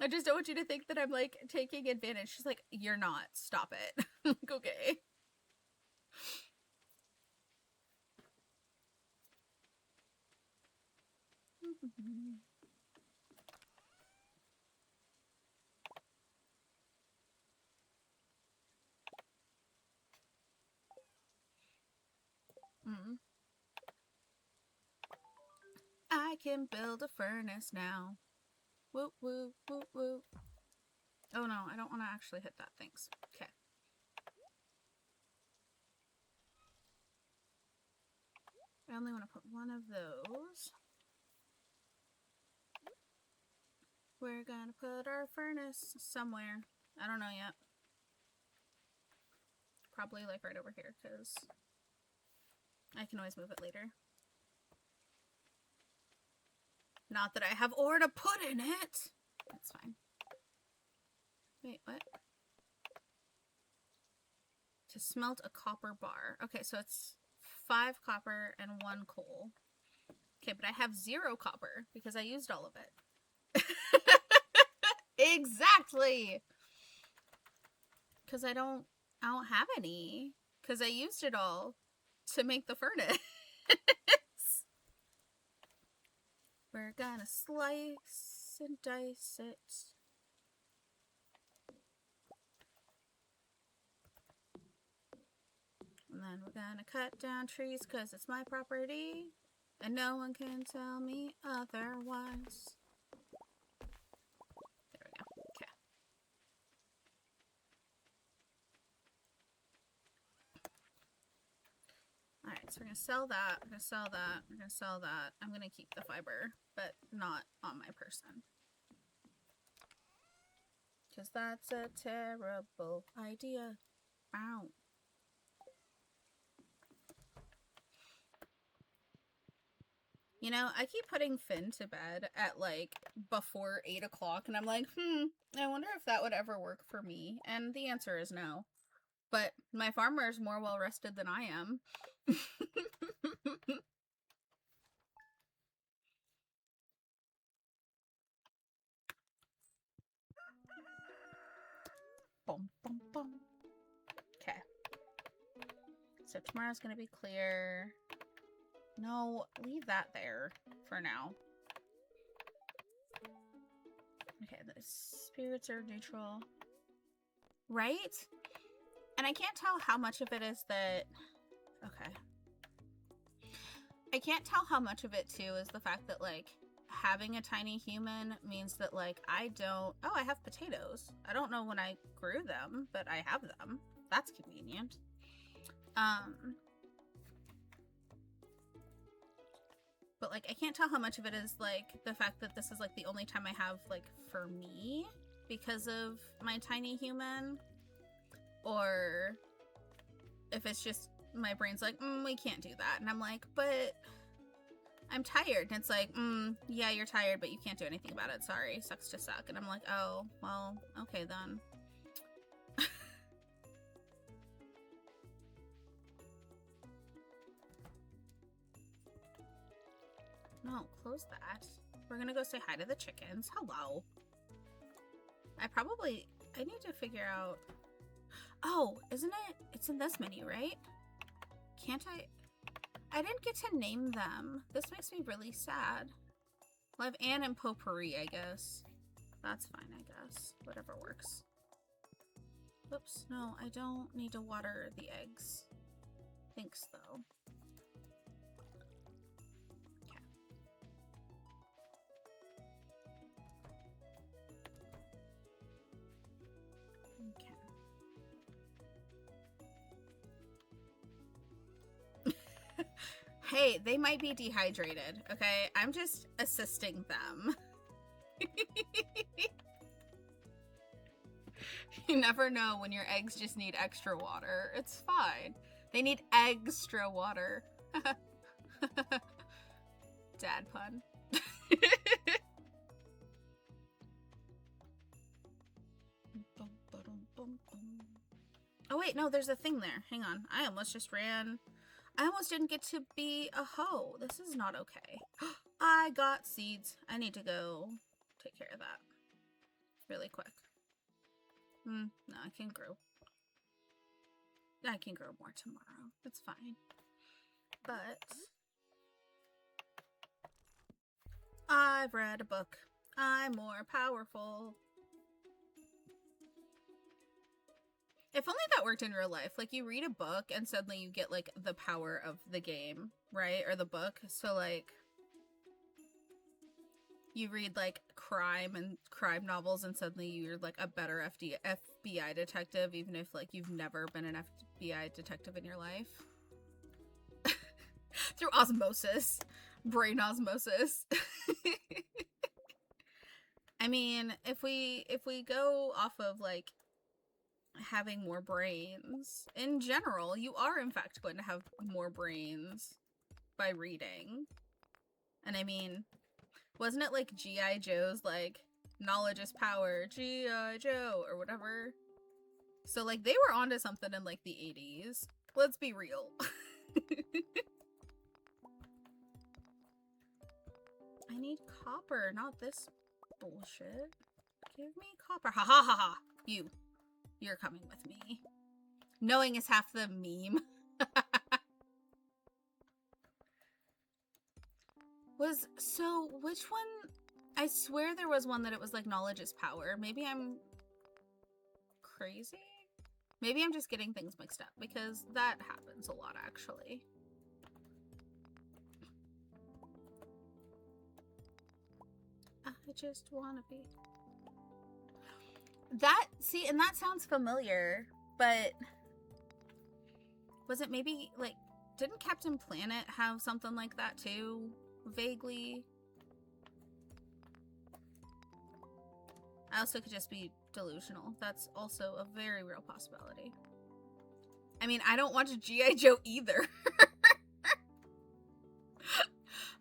I just don't want you to think that I'm like taking advantage. She's like, you're not. Stop it. I'm like, okay. I can build a furnace now. Whoop, whoop, whoop, whoop. Oh no, I don't want to actually hit that. Thanks. Okay. I only want to put one of those. We're gonna put our furnace somewhere. I don't know yet. Probably like right over here, because I can always move it later. Not that I have ore to put in it. That's fine. Wait, what? To smelt a copper bar. Okay, so it's 5 copper and 1 coal. Okay, but I have 0 copper because I used all of it. Exactly! Because I don't have any. Because I used it all to make the furnace. We're gonna slice and dice it. And then we're gonna cut down trees because it's my property. And no one can tell me otherwise. There we go. Okay. Alright, so we're gonna sell that. We're gonna sell that. We're gonna sell that. I'm gonna keep the fiber, but not on my person. Because that's a terrible idea. Ow. You know, I keep putting Finn to bed at like before 8 o'clock, and I'm like, I wonder if that would ever work for me. And the answer is no. But my farmer is more well rested than I am. Boom, boom, boom. Okay. So tomorrow's gonna be clear. No, leave that there for now. Okay, the spirits are neutral. Right? And I can't tell how much of it is that... Okay. I can't tell how much of it, too, is the fact that, like, having a tiny human means that, like, I don't... Oh, I have potatoes. I don't know when I grew them, but I have them. That's convenient. But, like, I can't tell how much of it is, like, the fact that this is, like, the only time I have, like, for me because of my tiny human. Or if it's just my brain's like, we can't do that. And I'm like, but I'm tired. And it's like, yeah, you're tired, but you can't do anything about it. Sorry, sucks to suck. And I'm like, oh, well, okay then. No, close that. We're gonna go say hi to the chickens. Hello. I need to figure out... Oh, isn't it? It's in this menu, right? Can't I didn't get to name them. This makes me really sad. Well, I have Anne and Potpourri, I guess. That's fine, I guess. Whatever works. Oops, no, I don't need to water the eggs. Thanks, though. Hey, they might be dehydrated, okay? I'm just assisting them. You never know when your eggs just need extra water. It's fine. They need extra water. Dad pun. Oh wait, no, there's a thing there. Hang on. I almost didn't get to be a hoe. This is not okay. I got seeds. I need to go take care of that really quick. No, I can grow. I can grow more tomorrow. It's fine. But I've read a book. I'm more powerful. If only that worked in real life. Like, you read a book and suddenly you get, like, the power of the game, right? Or the book. So, like, you read, like, crime novels and suddenly you're, like, a better FBI detective, even if, like, you've never been an FBI detective in your life. Through osmosis. Brain osmosis. I mean, if we go off of, like, having more brains in general, you are in fact going to have more brains by reading. And I mean, wasn't it like G.I. Joe's like knowledge is power, G.I. Joe, or whatever. So, like, they were onto something in, like, the 80s. Let's be real. I need copper, not this bullshit. Give me copper. Ha ha ha ha. You're coming with me. Knowing is half the meme. Which one? I swear there was one that it was like knowledge is power. Maybe I'm crazy? Maybe I'm just getting things mixed up because that happens a lot actually. I just wanna be. That, see, and that sounds familiar, but was it maybe like, didn't Captain Planet have something like that too? Vaguely. I also could just be delusional. That's also a very real possibility. I mean, I don't watch G.I. Joe either.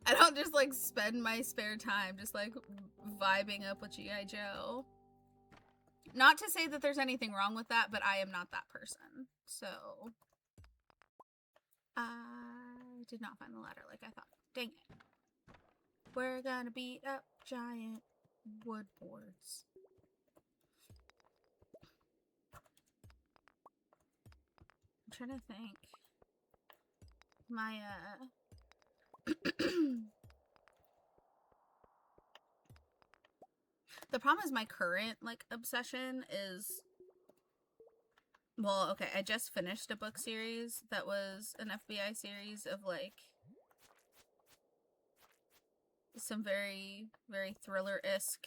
I don't just like spend my spare time just like vibing up with G.I. Joe. Not to say that there's anything wrong with that, but I am not that person. So I did not find the ladder like I thought. Dang it. We're gonna beat up giant wood boards. I'm trying to think. My the problem is my current like obsession is, well, okay, I just finished a book series that was an FBI series of like some very, very thriller-esque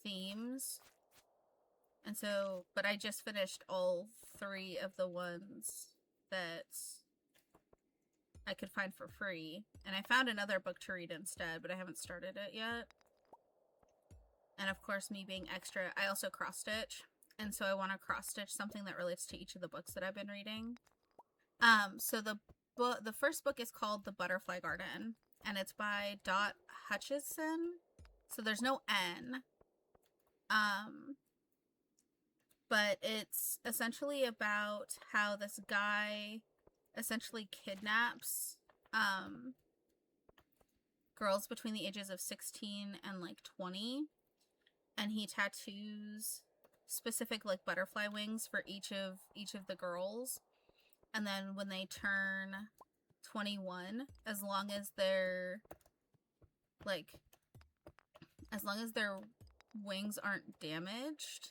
themes. And so, but I just finished all 3 of the ones that I could find for free. And I found another book to read instead, but I haven't started it yet. And of course, me being extra, I also cross-stitch. And so I want to cross-stitch something that relates to each of the books that I've been reading. So the first book is called The Butterfly Garden. And it's by Dot Hutchison. So there's no N. But it's essentially about how this guy essentially kidnaps girls between the ages of 16 and like 20. And he tattoos specific like butterfly wings for each of the girls. And then when they turn 21, as long as their wings aren't damaged,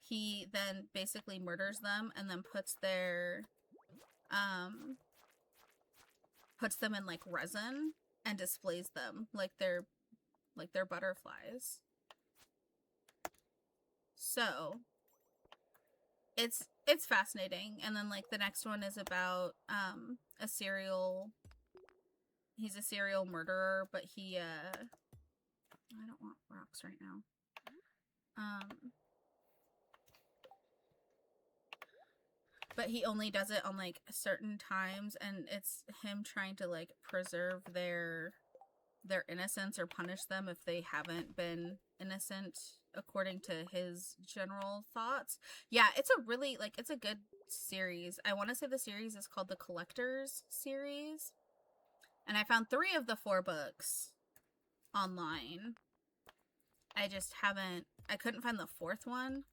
he then basically murders them and then puts them in like resin and displays them like they're butterflies. So it's fascinating. And then like the next one is about he's a serial murderer, but he I don't want rocks right now. But he only does it on like certain times, and it's him trying to like preserve their innocence or punish them if they haven't been innocent according to his general thoughts. Yeah, it's a really like, it's a good series. I want to say the series is called the Collectors series. And I found 3 of the 4 books online. I couldn't find the 4th one.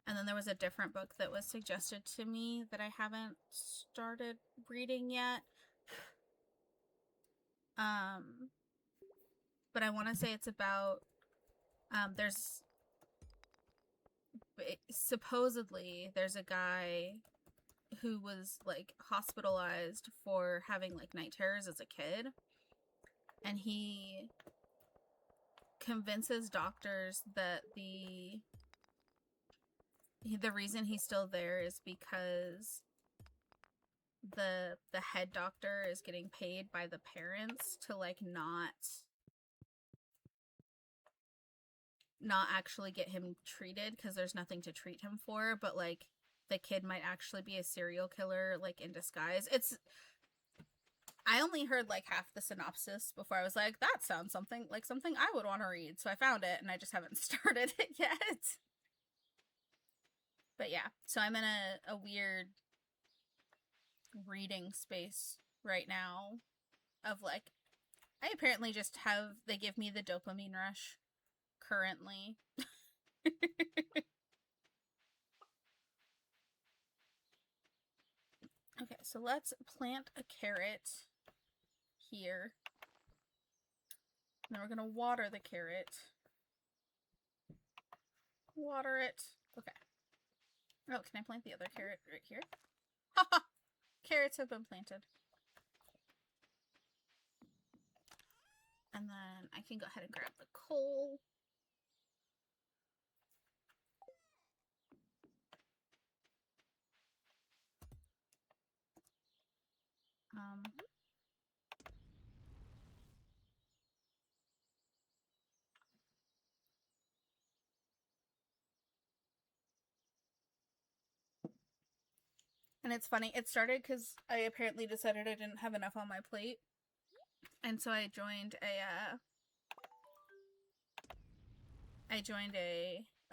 And then there was a different book that was suggested to me that I haven't started reading yet. But I want to say it's about, supposedly there's a guy who was like hospitalized for having like night terrors as a kid. And he convinces doctors that the reason he's still there is because the head doctor is getting paid by the parents to like not actually get him treated because there's nothing to treat him for, but like the kid might actually be a serial killer like in disguise. I only heard like half the synopsis before I was like, that sounds something like something I would want to read. So I found it and I just haven't started it yet. But yeah, so I'm in a weird reading space right now of like, I apparently just have, they give me the dopamine rush currently. Okay, so let's plant a carrot here. And then we're gonna water the carrot. Water it. Okay. Oh, can I plant the other carrot right here? Haha! Carrots have been planted. And then I can go ahead and grab the coal. And it's funny, it started because I apparently decided I didn't have enough on my plate. And so I joined a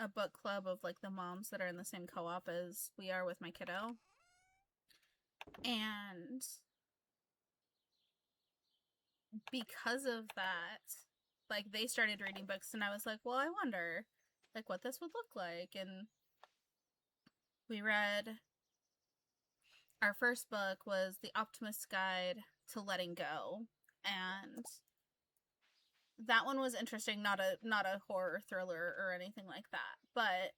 book club of like the moms that are in the same co-op as we are with my kiddo. And because of that, like they started reading books and I was like, well, I wonder like what this would look like. And we read, our first book was The Optimist's Guide to Letting Go. And that one was interesting, not a horror thriller or anything like that, but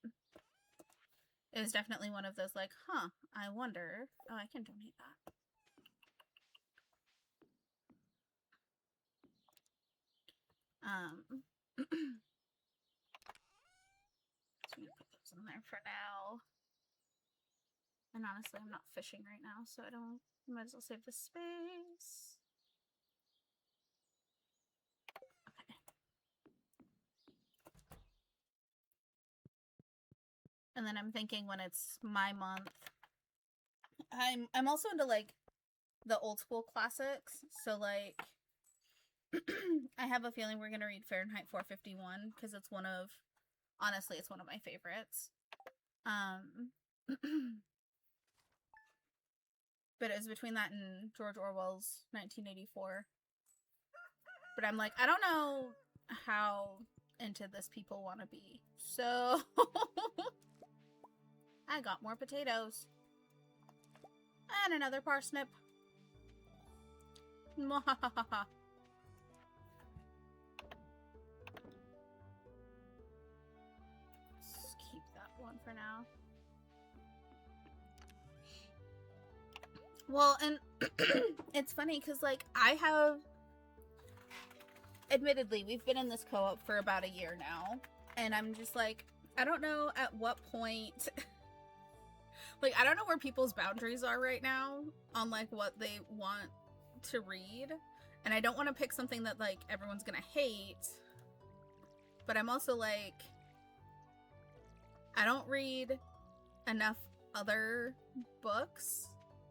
it was definitely one of those like, huh, I wonder. Oh, I can donate that. So I'm gonna put those in there for now. And honestly, I'm not fishing right now, so I might as well save the space. Okay. And then I'm thinking when it's my month, I'm also into like the old school classics. So like I have a feeling we're gonna read Fahrenheit 451 because it's honestly, it's one of my favorites. But it was between that and George Orwell's 1984. But I'm like, I don't know how into this people want to be. So I got more potatoes. And another parsnip. Mwahahaha. Let's keep that one for now. Well, and it's funny because, like, admittedly, we've been in this co-op for about a year now, and I'm just like, I don't know at what point, like, I don't know where people's boundaries are right now on, like, what they want to read, and I don't want to pick something that, like, everyone's gonna hate, but I'm also like, I don't read enough other books.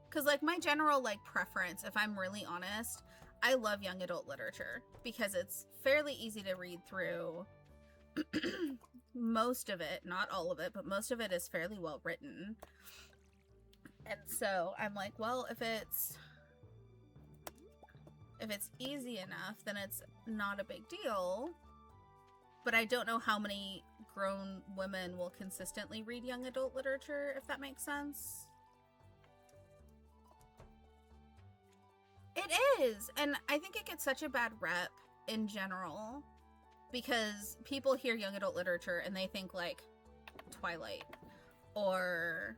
Because, like, my general, like, preference, if I'm really honest, I love young adult literature. Because it's fairly easy to read through. Most of it, not all of it, but most of it is fairly well written. And so, I'm like, well, if it's easy enough, then it's not a big deal. But I don't know how many grown women will consistently read young adult literature, if that makes sense. It is, and I think it gets such a bad rep in general because people hear young adult literature and they think like Twilight or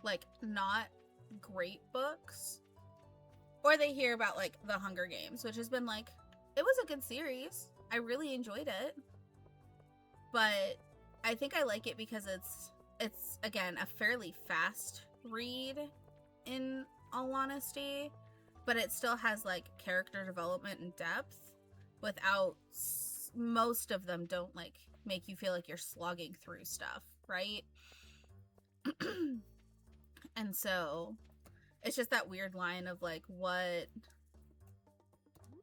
like not great books, or they hear about like The Hunger Games, which has been like, it was a good series. I really enjoyed it, but I think I like it because it's again a fairly fast read in all honesty, but it still has like character development and depth without, most of them don't like make you feel like you're slogging through stuff, right? And so it's just that weird line of like what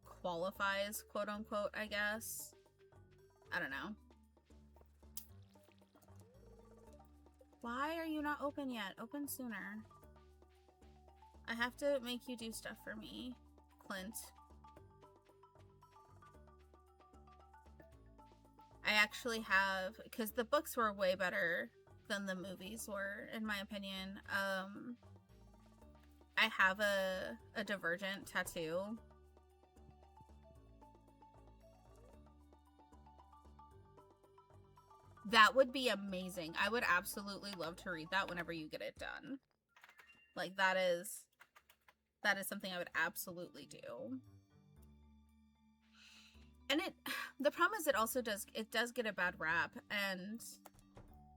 qualifies, quote unquote, I guess. I don't know. Why are you not open yet? Open sooner. I have to make you do stuff for me, Clint. I actually have, because the books were way better than the movies were, in my opinion. I have a Divergent tattoo. That would be amazing. I would absolutely love to read that whenever you get it done. Like, that is something I would absolutely do. And the problem is it also does get a bad rap, and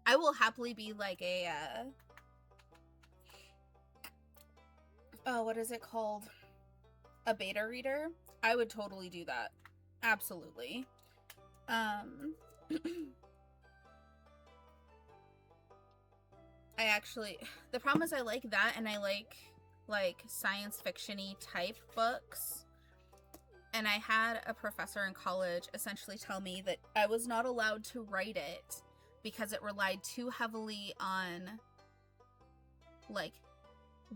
I will happily be like a what is it called? A beta reader. I would totally do that. Absolutely. I actually, the problem is I like that, and I like science fiction-y type books. And I had a professor in college essentially tell me that I was not allowed to write it because it relied too heavily on like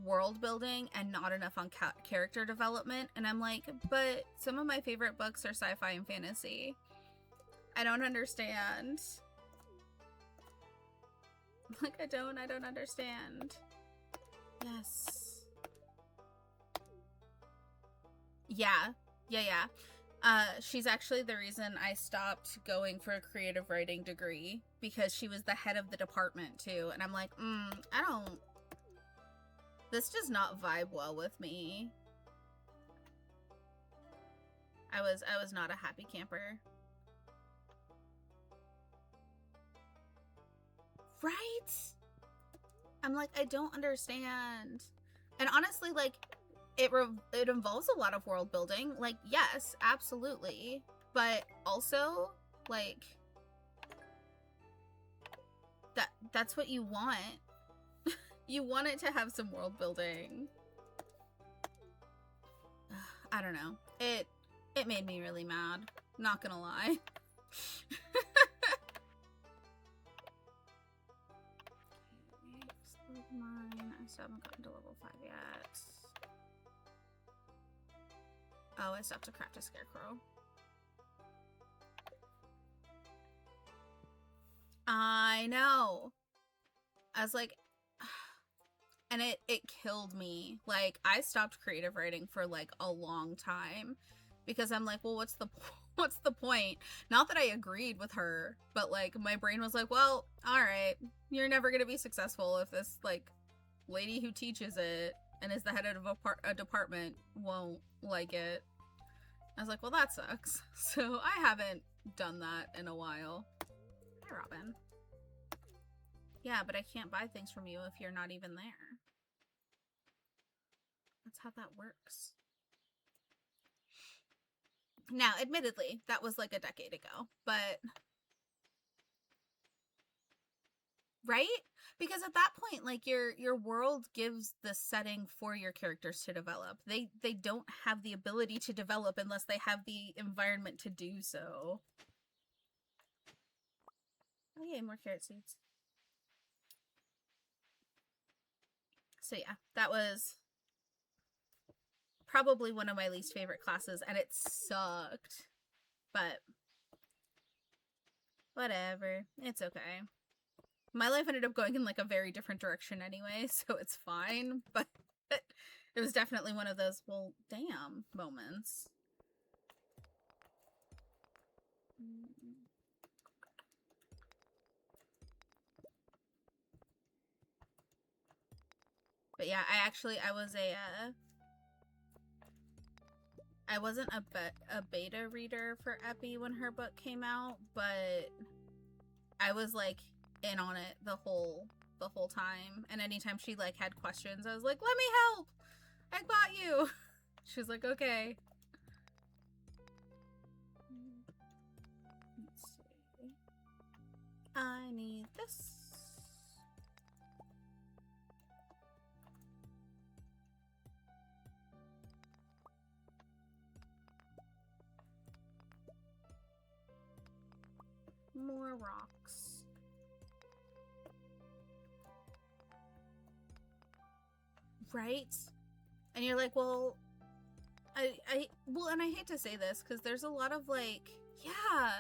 world building and not enough on character development. And I'm like, but some of my favorite books are sci-fi and fantasy. I don't understand. Like, I don't understand. Yes. Yeah. She's actually the reason I stopped going for a creative writing degree, because she was the head of the department too. And I'm like, this does not vibe well with me. I was not a happy camper. Right? I'm like, I don't understand. And honestly, like, it involves a lot of world building. Like, yes, absolutely. But also, like, that's what you want. You want it to have some world building. I don't know. It made me really mad. Not gonna lie. Mine. I still haven't gotten to level 5 yet. Oh, I still have to craft a scarecrow. I know. I was like, and it killed me. Like, I stopped creative writing for like a long time because I'm like, well, what's the point? Not that I agreed with her, but like my brain was like, well, all right, you're never gonna be successful if this like lady who teaches it and is the head of a department won't like it. I was like, well, that sucks. So I haven't done that in a while. Hi, Robin. Yeah, but I can't buy things from you if you're not even there. That's how that works. Now, admittedly, that was like a decade ago, but... Right? Because at that point, like, your world gives the setting for your characters to develop. They don't have the ability to develop unless they have the environment to do so. Oh yay, more carrot seeds. So yeah, that was probably one of my least favorite classes, and it sucked. But whatever. It's okay. My life ended up going in like a very different direction anyway, so it's fine. But it was definitely one of those, well, damn moments. But yeah, I wasn't a beta reader for Epi when her book came out, but I was like in on it the whole time. And anytime she like had questions, I was like, let me help! I got you! She was like, okay. Let's see. I need this. rocks. Right? And you're like, well, and I hate to say this because there's a lot of like, yeah.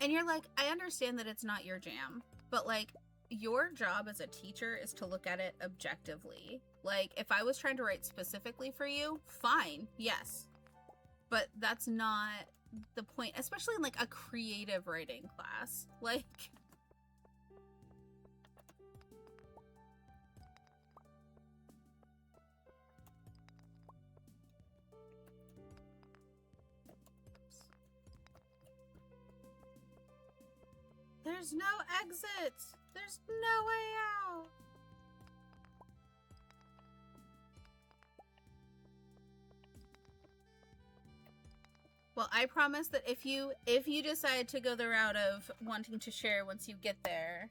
And you're like, I understand that it's not your jam, but like, your job as a teacher is to look at it objectively. Like, if I was trying to write specifically for you, fine, yes. But that's not the point, especially in like a creative writing class. Like, there's no exit. There's no way out. Well, I promise that if you decide to go the route of wanting to share once you get there,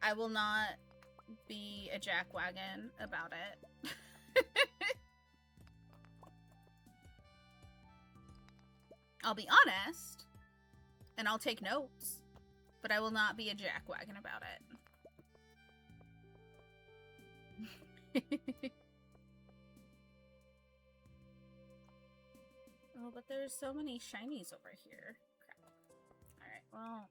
I will not be a jackwagon about it. I'll be honest, and I'll take notes, but I will not be a jackwagon about it. Oh, but there's so many shinies over here. Crap. Alright, well.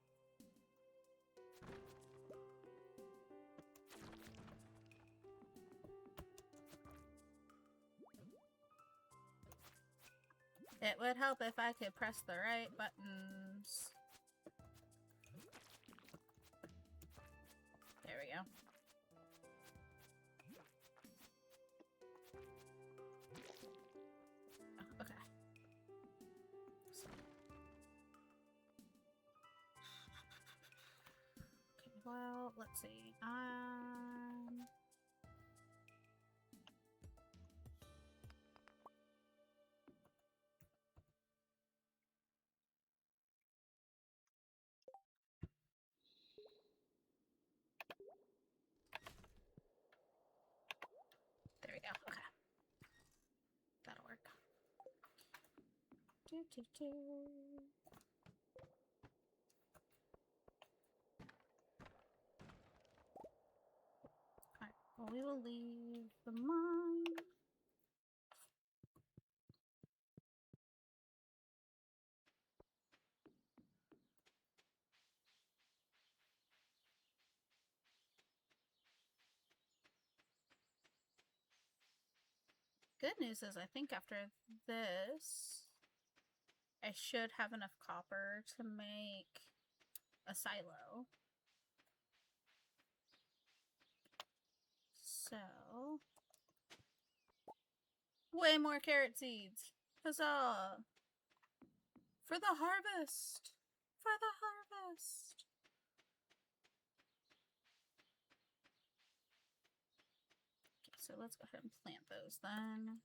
It would help if I could press the right buttons. There we go. Oh, okay. Okay, well, let's see. There we go. Okay. That'll work. Alright, well, we will leave the mine. Good news is I think after this, I should have enough copper to make a silo. So, way more carrot seeds. Huzzah! For the harvest! For the harvest! Okay, so let's go ahead and plant those then.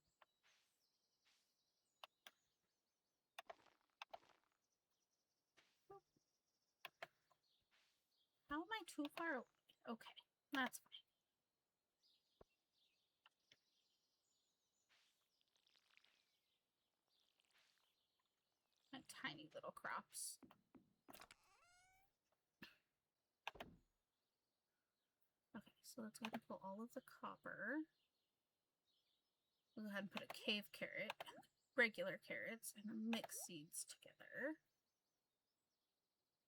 How am I too far away? Okay, that's fine. My tiny little crops. Okay, so let's go ahead and pull all of the copper. We'll go ahead and put a cave carrot and regular carrots and mix seeds together.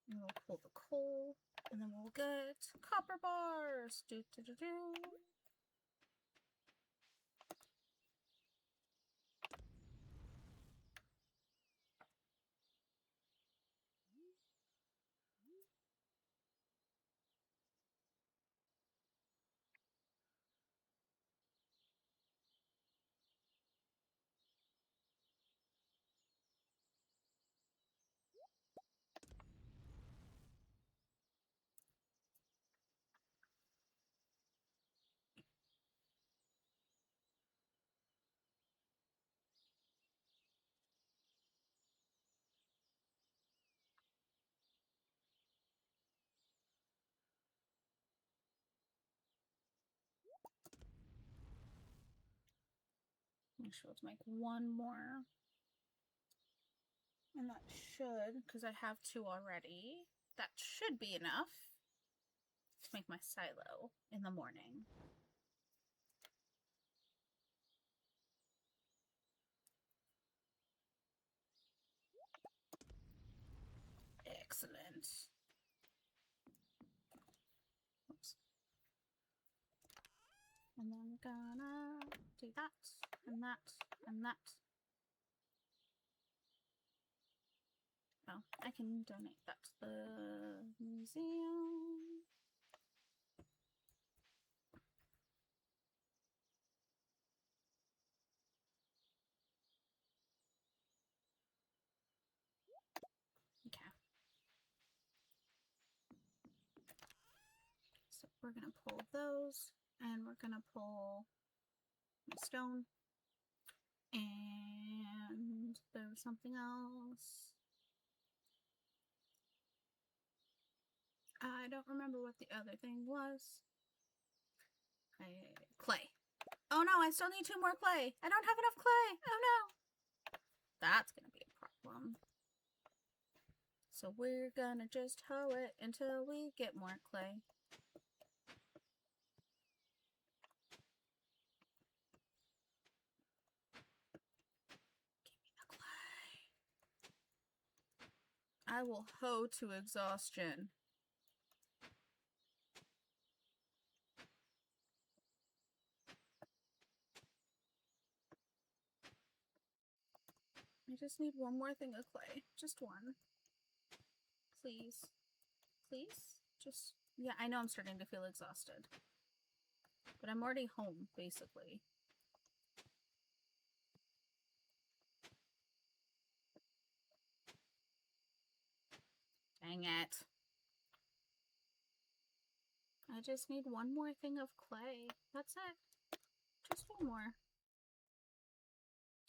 And we'll pull the coal, and then we'll get copper bars. Do do do do. I'm sure let's make one more. And that should, because I have two already. that should be enough to make my silo in the morning. Excellent. Oops. And then we're gonna do that, and that, and that. Oh, I can donate that to the museum. Okay. So we're gonna pull those, and we're gonna pull my stone. And there was something else. I don't remember what the other thing was. Clay. Oh no, I still need 2 more clay. I don't have enough clay. Oh no. That's gonna be a problem. So we're gonna just hoe it until we get more clay. Give me the clay. I will hoe to exhaustion. I just need one more thing of clay. Just one. Please. Please? Just... Yeah, I know I'm starting to feel exhausted. But I'm already home, basically. Dang it. I just need one more thing of clay. That's it. Just one more.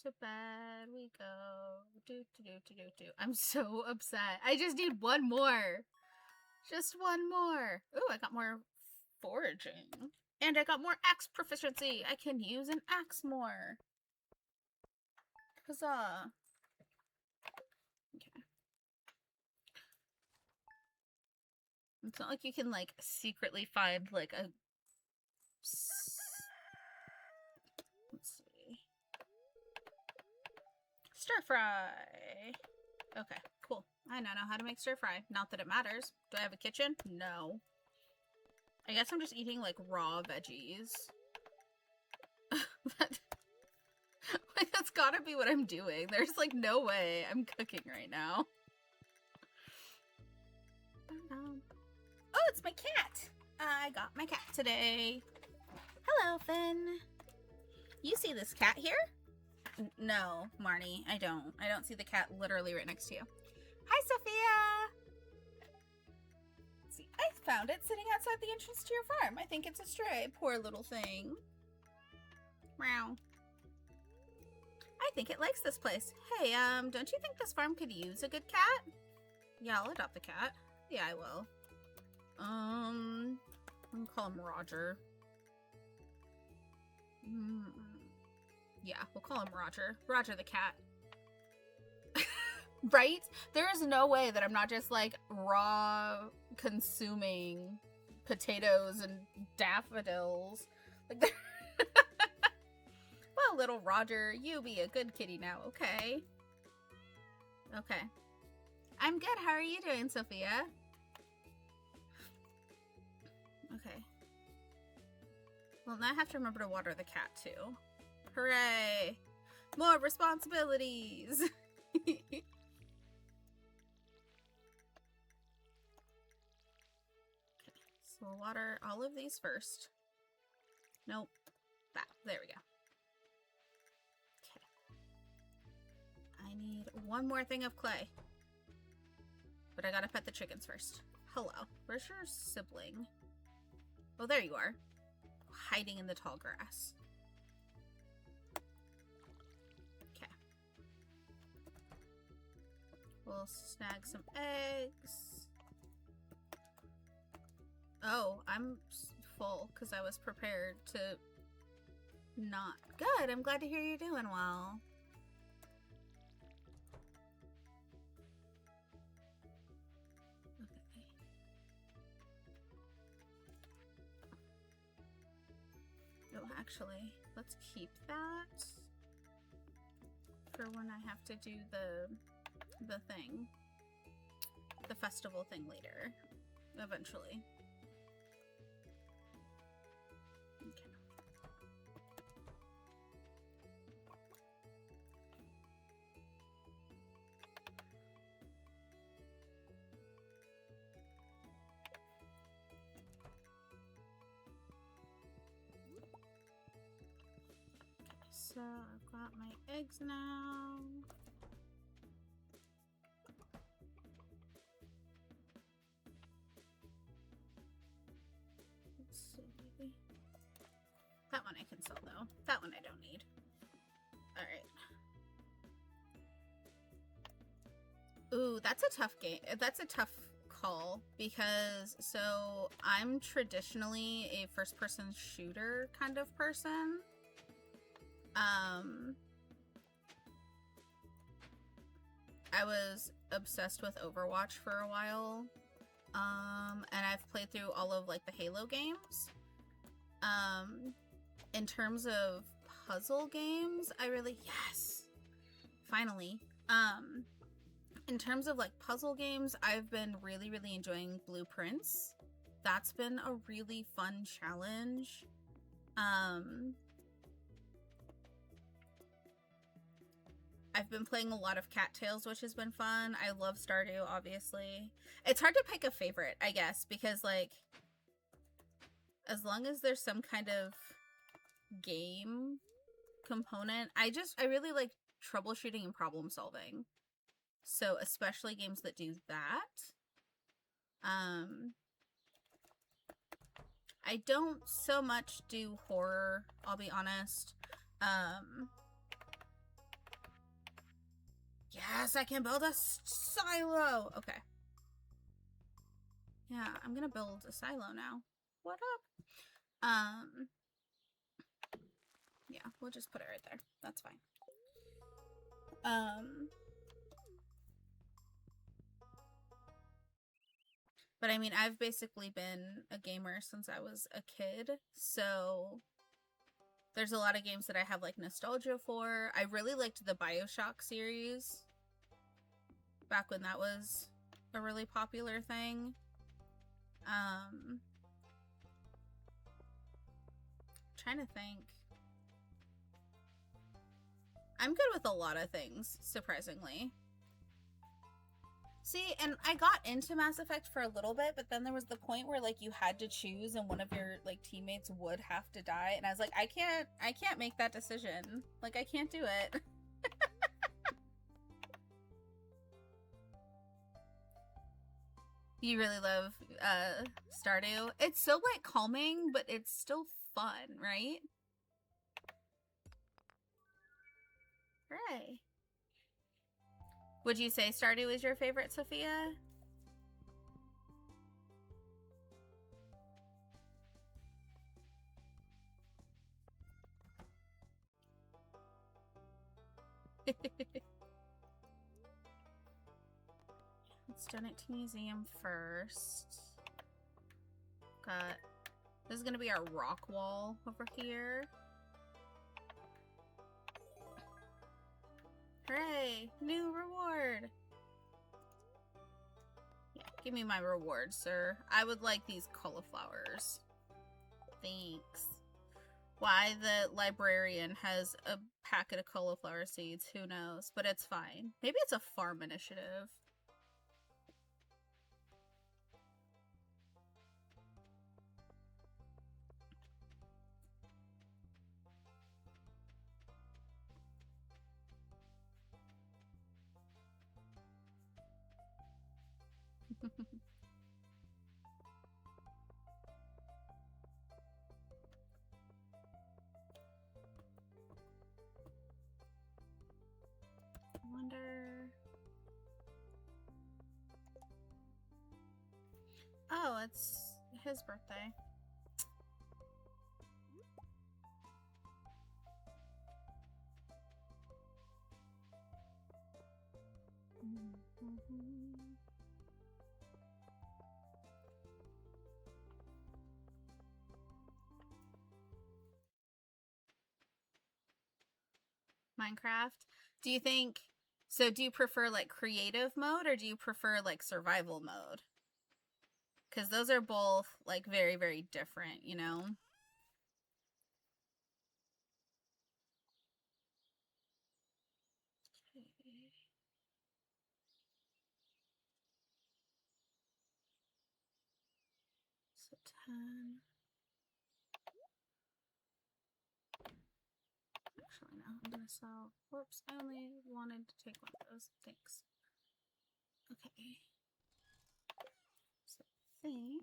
To bed we go. Do. I'm so upset. I just need one more. Just one more. Ooh, I got more foraging. And I got more axe proficiency. I can use an axe more. Huzzah. Okay. It's not like you can, like, secretly find, like, a... Let's see. Stir fry. Okay, cool. I now know how to make stir fry. Not that it matters. Do I have a kitchen? No. I guess I'm just eating, like, raw veggies. Like, that's gotta be what I'm doing. There's, like, no way I'm cooking right now. Oh, it's my cat! I got my cat today. Hello, Finn. You see this cat here? No, Marnie, I don't. I don't see the cat literally right next to you. Hi, Sophia! See, I found it sitting outside the entrance to your farm. I think it's a stray. Poor little thing. Meow. I think it likes this place. Hey, don't you think this farm could use a good cat? Yeah, I'll adopt the cat. Yeah, I will. I'm gonna call him Roger. Yeah, we'll call him Roger. Roger the cat. Right? There is no way that I'm not just, like, raw consuming potatoes and daffodils. Like, well, little Roger, you be a good kitty now, okay? Okay. I'm good. How are you doing, Sophia? Okay. Well, now I have to remember to water the cat, too. Hooray! More responsibilities! Okay, so we'll water all of these first. Nope. That. There we go. Okay. I need one more thing of clay. But I gotta pet the chickens first. Hello. Where's your sibling? Oh, there you are. Hiding in the tall grass. Okay. We'll snag some eggs. Oh, I'm full because I was prepared to not. Good. I'm glad to hear you're doing well. Okay. Actually, let's keep that for when I have to do the thing. The festival thing later. Eventually. Okay. So I've got my eggs now. Let's see. That one I can sell though. That one I don't need. Alright. Ooh, that's a tough game. That's a tough call because so I'm traditionally a first-person shooter kind of person. I was obsessed with Overwatch for a while. And I've played through all of like the Halo games. In terms of puzzle games, I really, yes, finally. In terms of like puzzle games, I've been really, really enjoying Blueprints. That's been a really fun challenge. I've been playing a lot of Cattails, which has been fun. I love Stardew, obviously. It's hard to pick a favorite, I guess, because, like, as long as there's some kind of game component, I really like troubleshooting and problem solving. So, especially games that do that. I don't so much do horror, I'll be honest. Yes, I can build a silo! Okay. Yeah, I'm gonna build a silo now. What up? Yeah, we'll just put it right there. That's fine. But I mean, I've basically been a gamer since I was a kid, so there's a lot of games that I have like nostalgia for. I really liked the BioShock series back when that was a really popular thing. Trying to think. I'm good with a lot of things, surprisingly. See, and I got into Mass Effect for a little bit, but then there was the point where like you had to choose and one of your like teammates would have to die, and I was like, I can't make that decision. Like, I can't do it. You really love Stardew? It's so like calming, but it's still fun, right? Right. Would you say Stardew is your favorite, Sophia? Let's donate to museum first. This is gonna be our rock wall over here. Hooray! New reward! Yeah, give me my reward, sir. I would like these cauliflowers. Thanks. Why the librarian has a packet of cauliflower seeds, who knows? But it's fine. Maybe it's a farm initiative. I wonder... Oh, it's his birthday. Minecraft. Do you think, so do you prefer like creative mode or do you prefer like survival mode? Because those are both like very, very different, you know? Okay. So 10. Actually, no, I'm gonna sell. Whoops, I only wanted to take one of those. Thanks. Okay. So I think.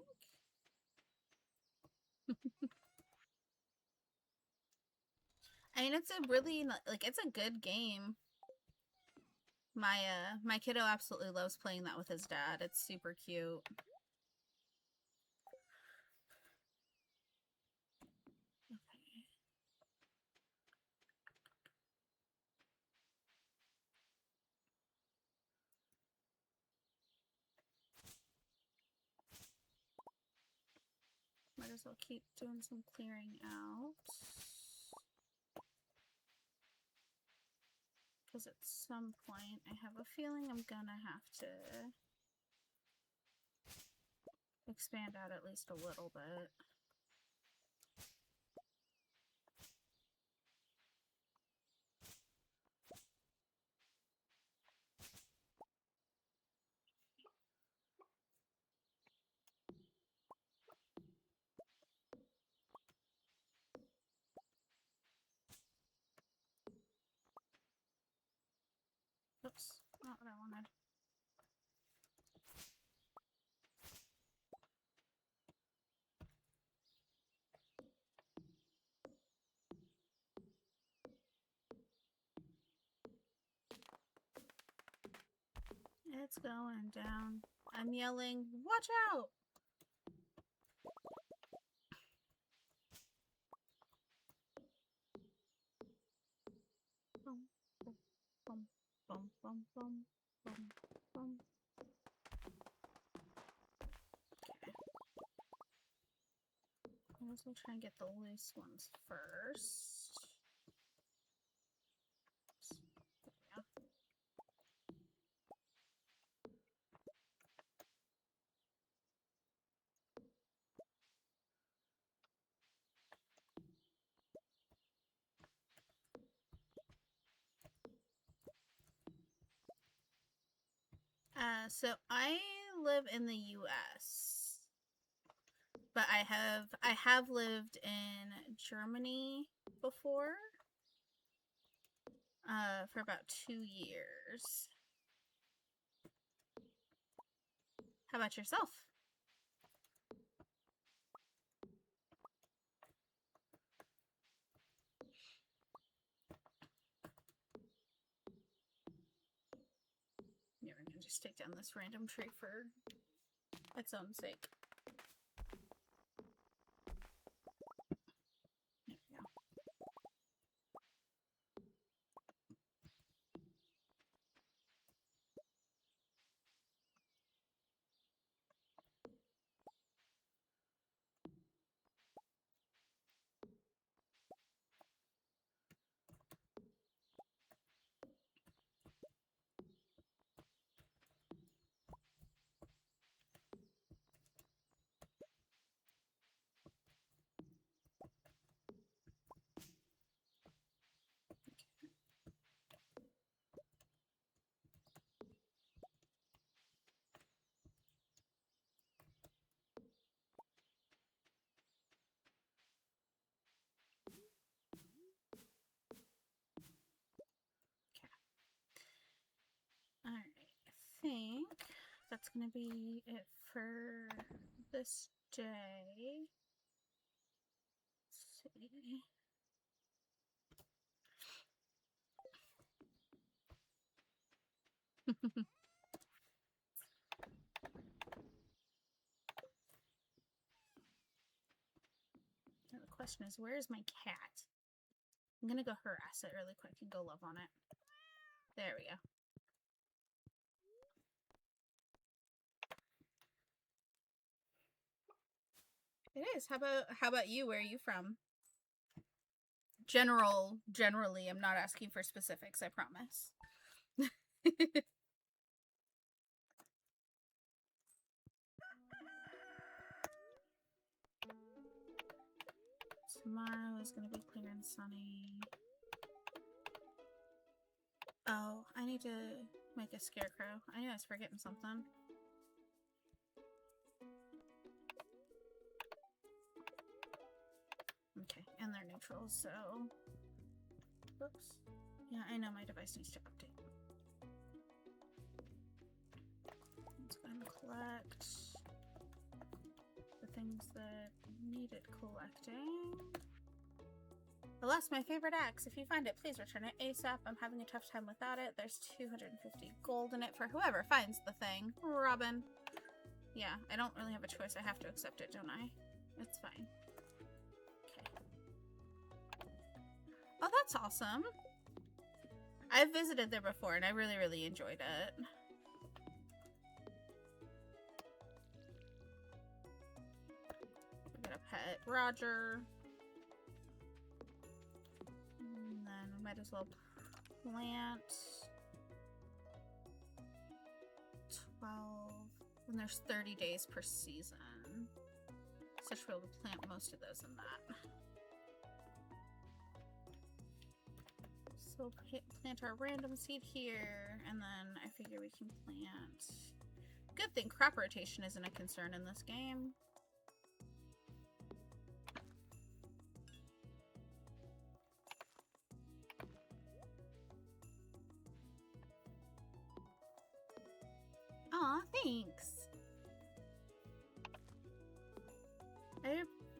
I mean, it's a really, like, it's a good game. My kiddo absolutely loves playing that with his dad. It's super cute. Okay. Might as well keep doing some clearing out. Because at some point, I have a feeling I'm gonna have to expand out at least a little bit. Oops, not what I wanted. It's going down. I'm yelling, watch out! Boom, boom, boom, boom, boom, boom, boom, boom. I guess we'll try and get the loose ones first. There we go. So I live in the US, but I have lived in Germany before, for about 2 years. How about yourself? Yeah, we're gonna just take down this random tree for its own sake. There we go. Alright, I think that's gonna be it for this day. Let's see. Now the question is, where is my cat? I'm gonna go harass it really quick and go love on it. There we go. It is. How about you? Where are you from? Generally, I'm not asking for specifics, I promise. Tomorrow is gonna be clear and sunny. Oh, I need to make a scarecrow. I knew I was forgetting something. Okay, and they're neutral, so... Whoops. Yeah, I know my device needs to update. Let's go ahead and collect the things that needed collecting. Alas, my favorite axe. If you find it, please return it ASAP. I'm having a tough time without it. There's 250 gold in it for whoever finds the thing. Robin. Yeah, I don't really have a choice. I have to accept it, don't I? It's fine. Okay. Oh, that's awesome. I've visited there before, and I really, really enjoyed it. We got a pet, Roger. And then we might as well plant 12. And there's 30 days per season. So I should be able to plant most of those in that. So plant our random seed here, and then I figure we can plant... Good thing crop rotation isn't a concern in this game. Aw, thanks.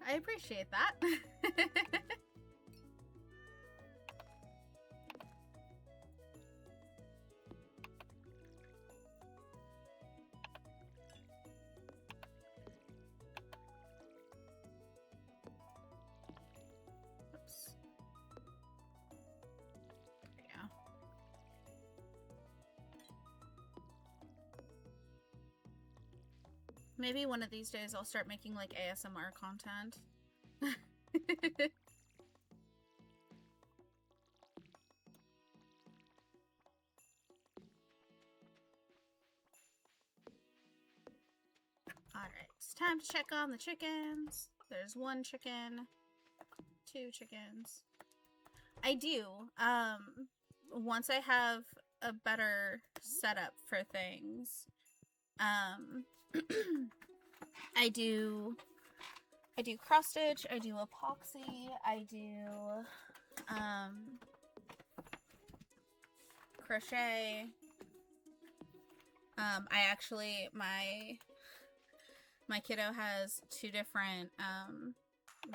I appreciate that. Oops. There we go. Maybe one of these days I'll start making like ASMR content. Alright, it's time to check on the chickens. There's 1 chicken, 2 chickens. I do. Once I have a better setup for things, I do cross stitch, I do epoxy, I do crochet. I actually my kiddo has 2 different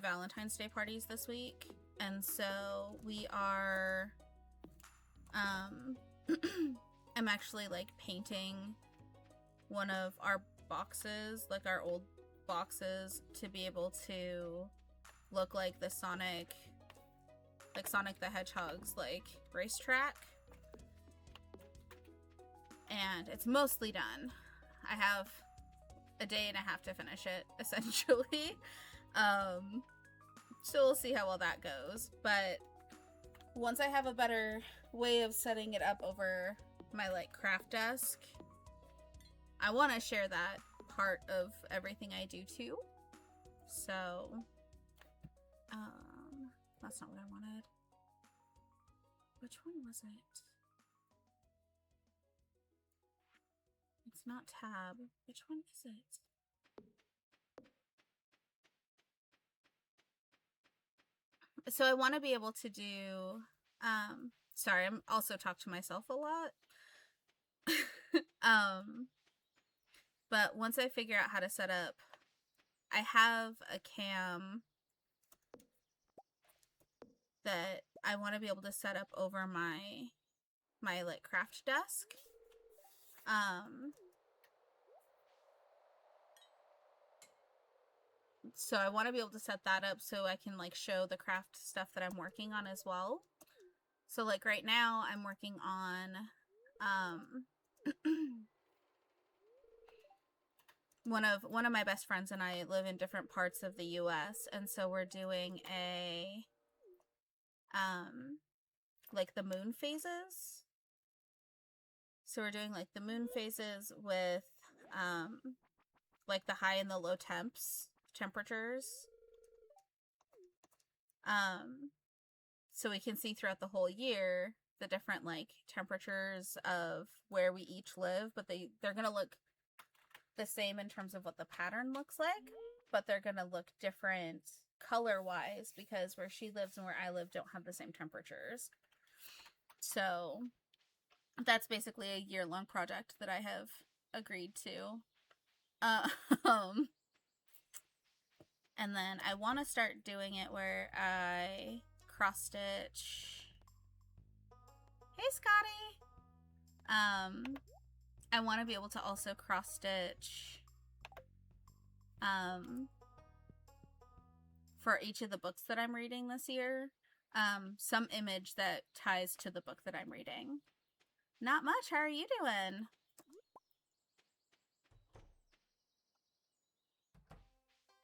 Valentine's Day parties this week, and so we are I'm actually like painting one of our boxes, like our old boxes, to be able to look like the Sonic the Hedgehog's like racetrack. And it's mostly done. I have a day and a half to finish it, essentially. So we'll see how well that goes. But once I have a better way of setting it up over my like craft desk, I want to share that part of everything I do too. So, that's not what I wanted. Which one was it? It's not tab. Which one is it? So I want to be able to do, sorry, I'm also talk to myself a lot. But once I figure out how to set up, I have a cam that I want to be able to set up over my like craft desk. So I want to be able to set that up so I can like show the craft stuff that I'm working on as well. So like right now I'm working on one of my best friends and I live in different parts of the US, and so we're doing like the moon phases. So we're doing like the moon phases with like the high and the low temperatures. So we can see throughout the whole year the different like temperatures of where we each live, but they're gonna look the same in terms of what the pattern looks like, but they're gonna look different color wise because where she lives and where I live don't have the same temperatures. So that's basically a year-long project that I have agreed to. And then I want to start doing it where I cross stitch. Hey, Scotty. I want to be able to also cross stitch for each of the books that I'm reading this year, some image that ties to the book that I'm reading. Not much. How are you doing?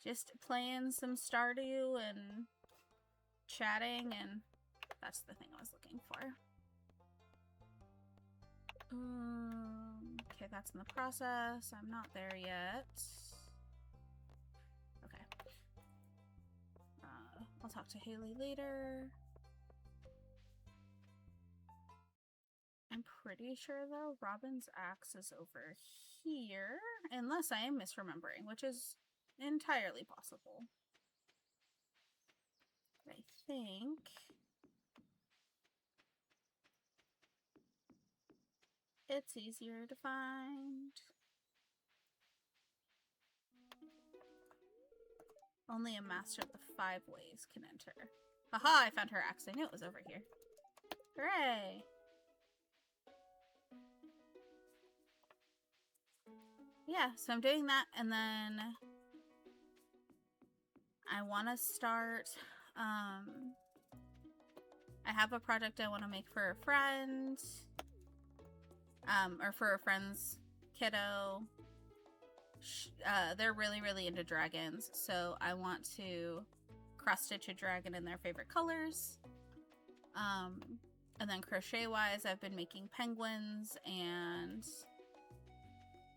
Just playing some Stardew and chatting, and that's the thing I was looking for. Okay, that's in the process. I'm not there yet. Okay. I'll talk to Haley later. I'm pretty sure, though, Robin's axe is over here, unless I am misremembering, which is entirely possible. I think it's easier to find. Only a master of the 5 ways can enter. Haha, I found her axe. I knew it was over here. Hooray! Yeah, so I'm doing that, and then I want to start, I have a project I want to make for a friend, or for a friend's kiddo. They're really, really into dragons, so I want to cross-stitch a dragon in their favorite colors. And then crochet-wise, I've been making penguins and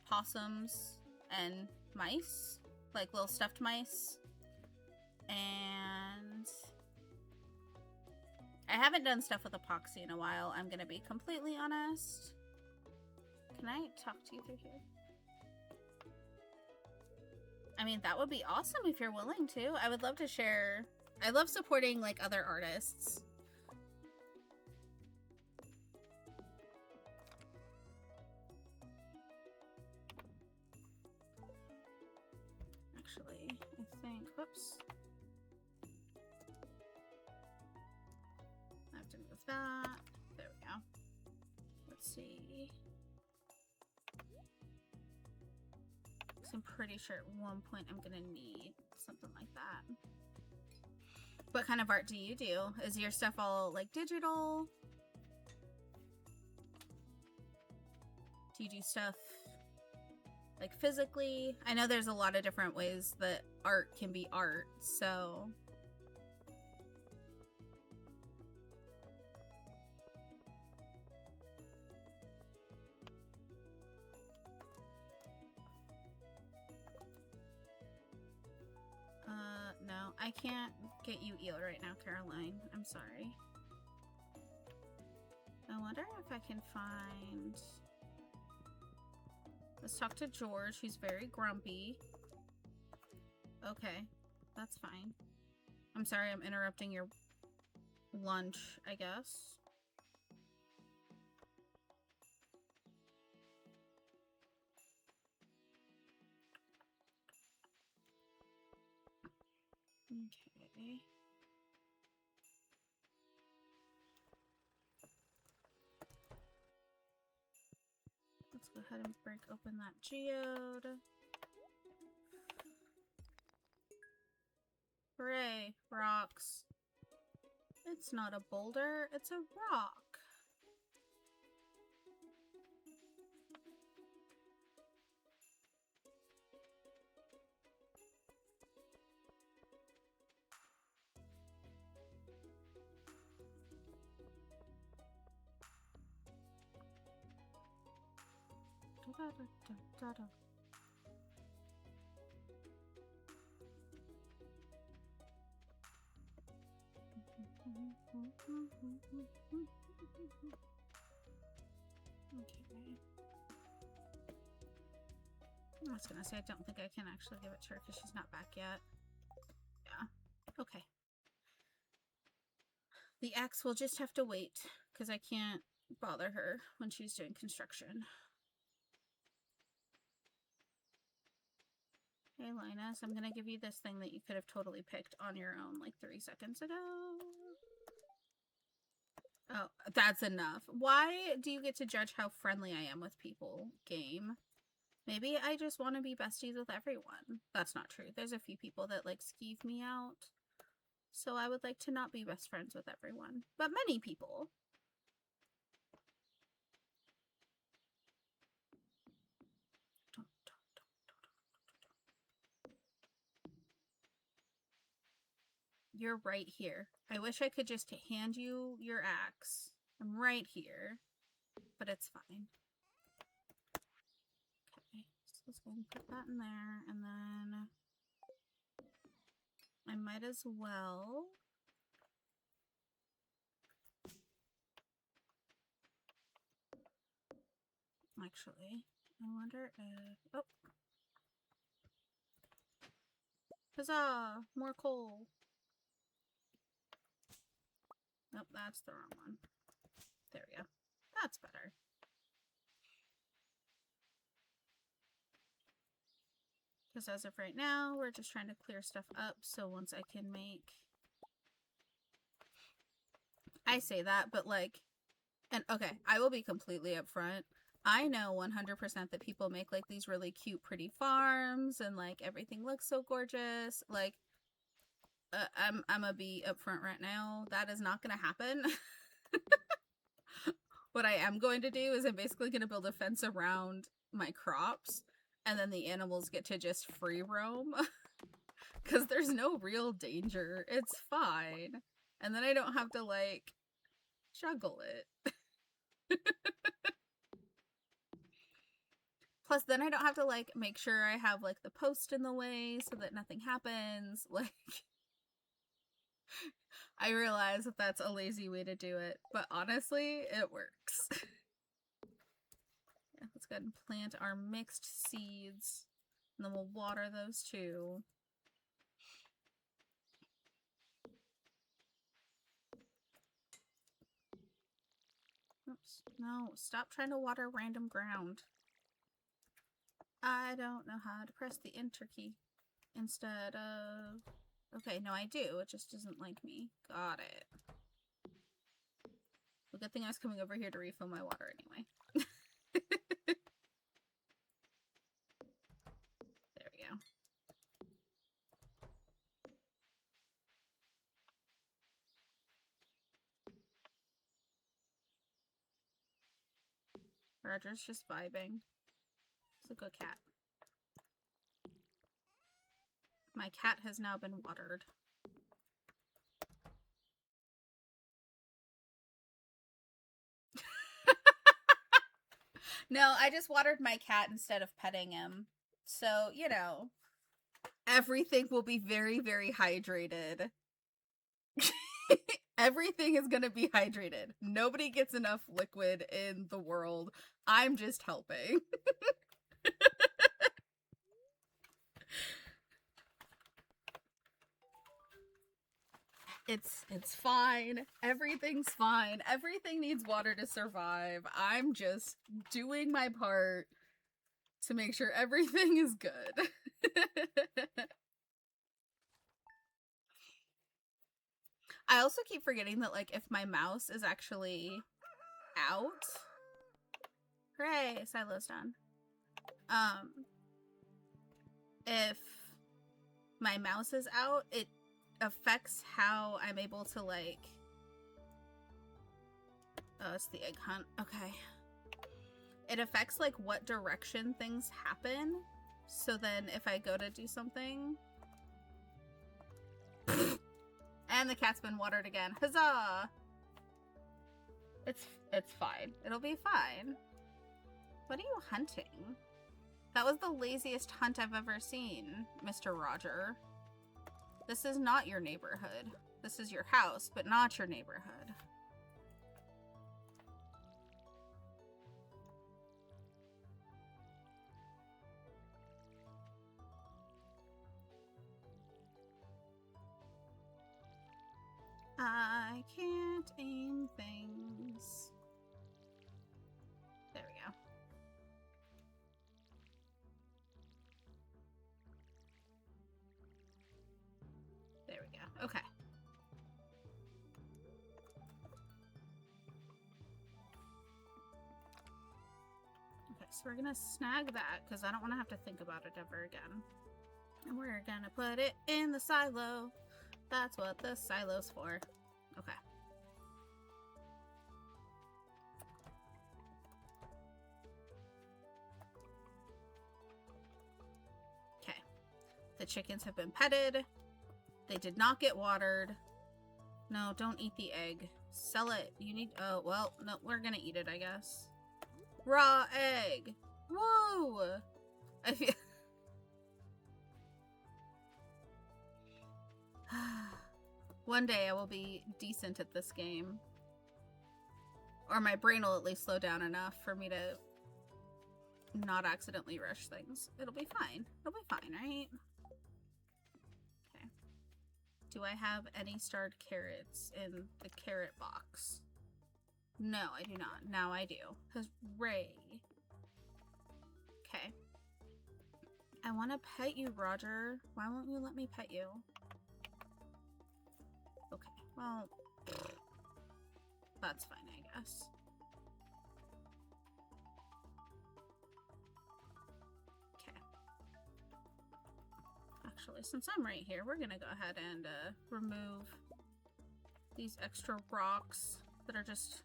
possums and mice, like little stuffed mice. And I haven't done stuff with epoxy in a while, I'm gonna be completely honest. Can I talk to you through here? I mean, that would be awesome if you're willing to. I would love to share. I love supporting like other artists. Actually, I think, whoops. I have to move that. There we go. Let's see. I'm pretty sure at one point I'm gonna need something like that. What kind of art do you do? Is your stuff all like digital? Do you do stuff like physically? I know there's a lot of different ways that art can be art, so. No, I can't get you eel right now, Caroline. I'm sorry. I wonder if I can find... Let's talk to George, who's very grumpy. Okay, that's fine. I'm sorry I'm interrupting your lunch, I guess. Okay. Let's go ahead and break open that geode. Hooray, rocks. It's not a boulder, it's a rock. Okay. I was gonna say, I don't think I can actually give it to her because she's not back yet. Yeah. Okay. The axe will just have to wait because I can't bother her when she's doing construction. Hey, Linus, I'm gonna give you this thing that you could have totally picked on your own like 3 seconds ago. Oh, that's enough. Why do you get to judge how friendly I am with people, game? Maybe I just want to be besties with everyone. That's not true. There's a few people that like skeeve me out. So I would like to not be best friends with everyone. But many people. You're right here. I wish I could just hand you your axe. I'm right here. But it's fine. Okay, so let's go and put that in there. And then I might as well... Actually, I wonder if... Oh! Huzzah! More coal! Nope, that's the wrong one. There we go. That's better. Because as of right now, we're just trying to clear stuff up, so once I can make... I say that, but like... And okay, I will be completely upfront. I know 100% that people make like these really cute, pretty farms, and like everything looks so gorgeous. Like, I'm gonna be upfront right now. That is not gonna happen. What I am going to do is I'm basically gonna build a fence around my crops, and then the animals get to just free roam. Because there's no real danger. It's fine. And then I don't have to like juggle it. Plus, then I don't have to, like, make sure I have, like, the post in the way so that nothing happens. Like, I realize that that's a lazy way to do it, but honestly, it works. Yeah, let's go ahead and plant our mixed seeds, and then we'll water those too. Oops. No, stop trying to water random ground. I don't know how to press the enter key instead of... Okay, no, I do. It just doesn't like me. Got it. Well, good thing I was coming over here to refill my water anyway. There we go. Roger's just vibing. He's a good cat. My cat has now been watered. No, I just watered my cat instead of petting him. So, you know, everything will be very, very hydrated. Everything is gonna be hydrated. Nobody gets enough liquid in the world. I'm just helping. It's fine. Everything's fine. Everything needs water to survive. I'm just doing my part to make sure everything is good. I also keep forgetting that, like, if my mouse is actually out... Hooray! Silo's done. If my mouse is out, it affects how I'm able to, like... Oh, it's the egg hunt. Okay. It affects, like, what direction things happen. So then if I go to do something... And the cat's been watered again. Huzzah! It's fine. It'll be fine. What are you hunting? That was the laziest hunt I've ever seen, Mr. Roger. This is not your neighborhood. This is your house, but not your neighborhood. I can't aim things. There we go. There we go. Okay. Okay, so we're gonna snag that because I don't want to have to think about it ever again. And we're gonna put it in the silo. That's what the silo's for. Okay. Okay. The chickens have been petted. They did not get watered. No, don't eat the egg. Sell it. You need... Oh, well, no, we're gonna eat it, I guess. Raw egg. Whoa! I feel... One day I will be decent at this game. Or my brain will at least slow down enough for me to not accidentally rush things. It'll be fine. It'll be fine, right? Okay. Do I have any starred carrots in the carrot box? No, I do not. Now I do. Hooray. Okay. I want to pet you, Roger. Why won't you let me pet you? Okay, well, that's fine, I guess. Okay. Actually, since I'm right here, we're gonna go ahead and remove these extra rocks that are just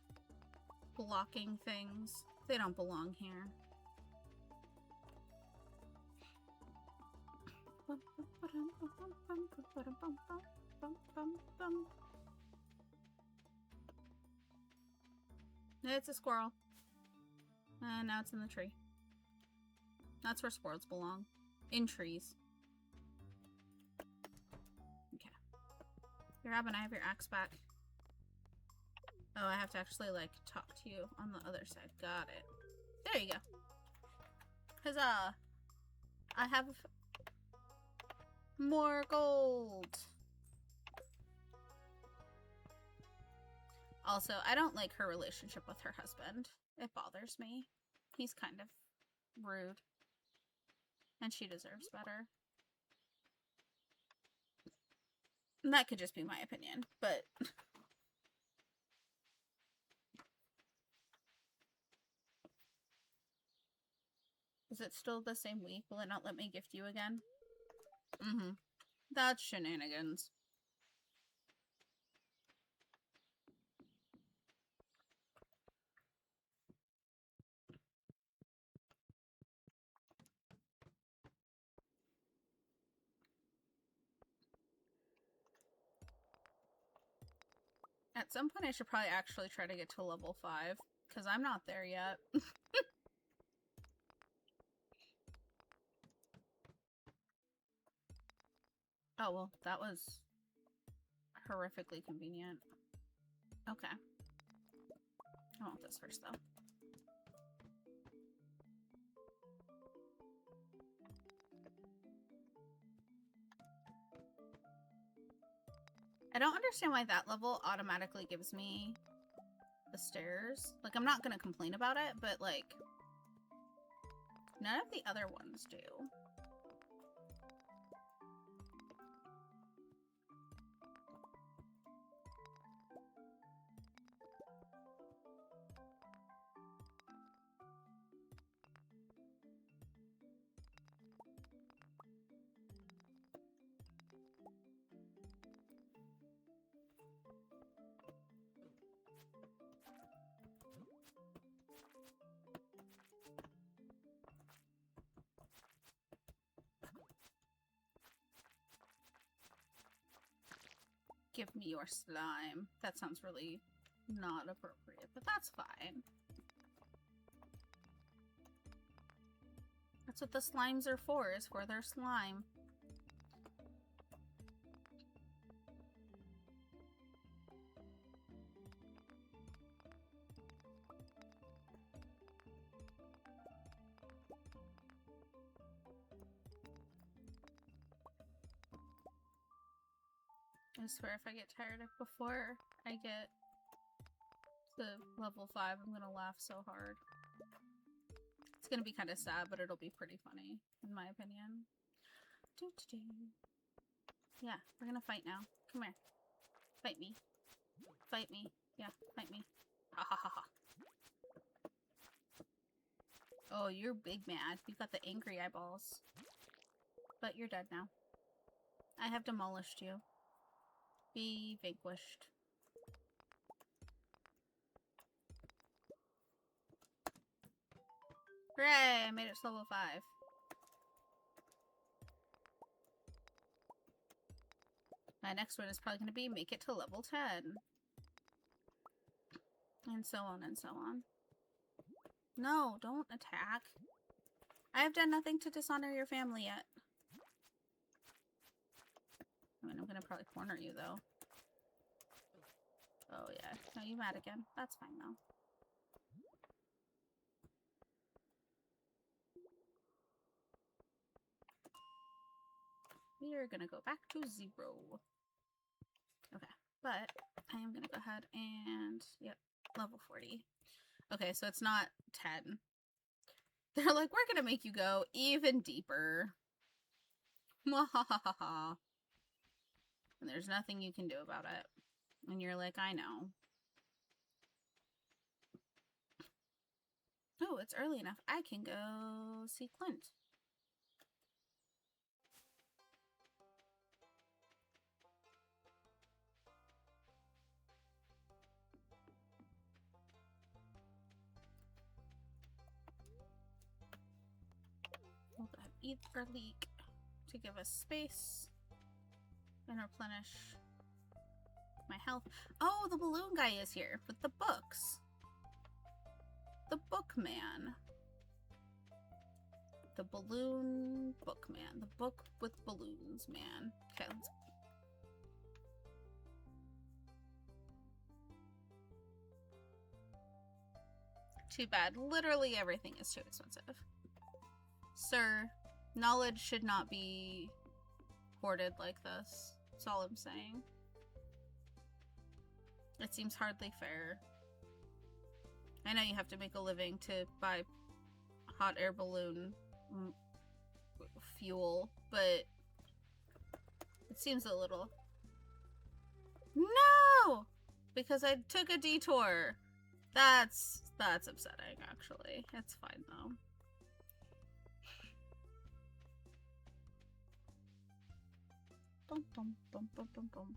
blocking things. They don't belong here. It's a squirrel. And now it's in the tree. That's where squirrels belong. In trees. Okay. Here, Robin, I have your axe back. Oh, I have to actually, like, talk to you on the other side. Got it. There you go. Huzzah! I have more gold! Also, I don't like her relationship with her husband. It bothers me. He's kind of rude. And she deserves better. And that could just be my opinion, but... Is it still the same week? Will it not let me gift you again? Mm-hmm. That's shenanigans. At some point, I should probably actually try to get to level 5, because I'm not there yet. Oh, well, that was horrifically convenient. Okay. I want this first, though. I don't understand why that level automatically gives me the stairs. Like, I'm not gonna complain about it, but, like, none of the other ones do. Give me your slime. That sounds really not appropriate, but that's fine. That's what the slimes are for, is for their slime. I swear if I get tired of before I get to level 5, I'm gonna laugh so hard. It's gonna be kind of sad, but it'll be pretty funny, in my opinion. Yeah, we're gonna fight now. Come here. Fight me. Fight me. Yeah, fight me. Ha ha ha ha. Oh, you're big mad. You got the angry eyeballs. But you're dead now. I have demolished you. Be vanquished. Hooray! I made it to level 5. My next one is probably going to be make it to level 10. And so on and so on. No, don't attack. I have done nothing to dishonor your family yet. I mean, I'm going to probably corner you, though. Oh, yeah. No, you mad again. That's fine, though. We are going to go back to 0. Okay, but I am going to go ahead and... Yep, level 40. Okay, so it's not 10. They're like, we're going to make you go even deeper. Mwahahaha. And there's nothing you can do about it. And you're like, I know. Oh, it's early enough. I can go see Clint. We'll go ahead and eat our leek to give us space and replenish my health. Oh, the balloon guy is here with the books. The bookman. The balloon bookman. The book with balloons, man. Okay, let's... Too bad. Literally everything is too expensive. Sir, knowledge should not be hoarded like this. That's all I'm saying. It seems hardly fair. I know you have to make a living to buy hot air balloon fuel, but it seems a little... No! Because I took a detour. That's upsetting, actually. It's fine, though. Bum, bum, bum, bum, bum, bum.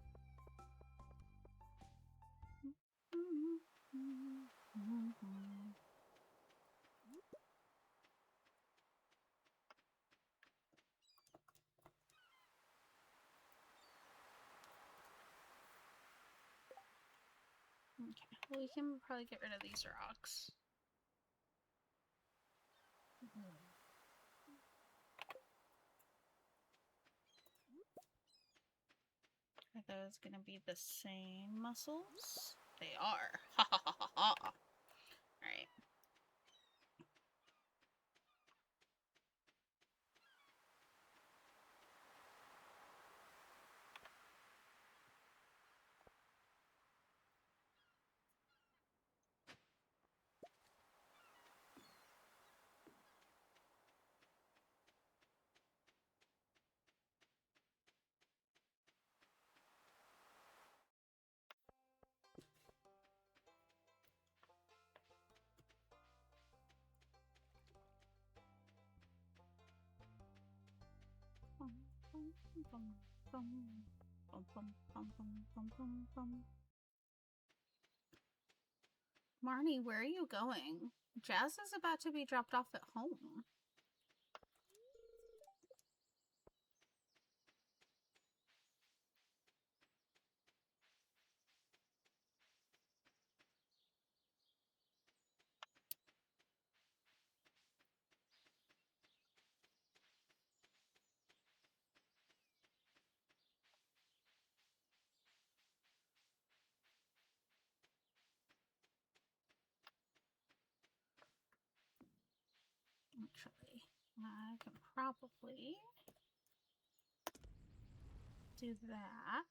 Okay, well, we can probably get rid of these rocks. Are those gonna be the same muscles? They are. Ha ha ha ha ha. Alright. Marnie, where are you going? Jazz is about to be dropped off at home. I can probably do that.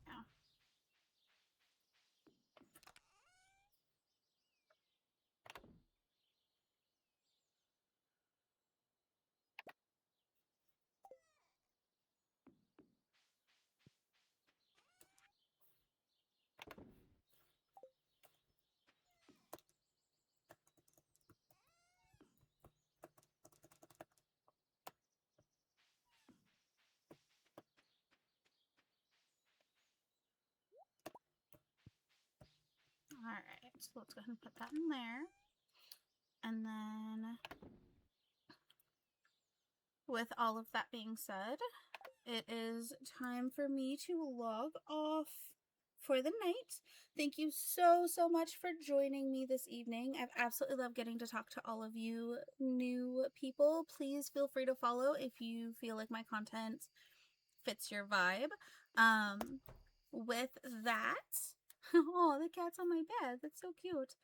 Yeah. Alright, so let's go ahead and put that in there. And then, with all of that being said, it is time for me to log off for the night. Thank you so much for joining me this evening. I've absolutely loved getting to talk to all of you new people. Please feel free to follow if you feel like my content fits your vibe. With that, oh, the cat's on my bed. That's so cute.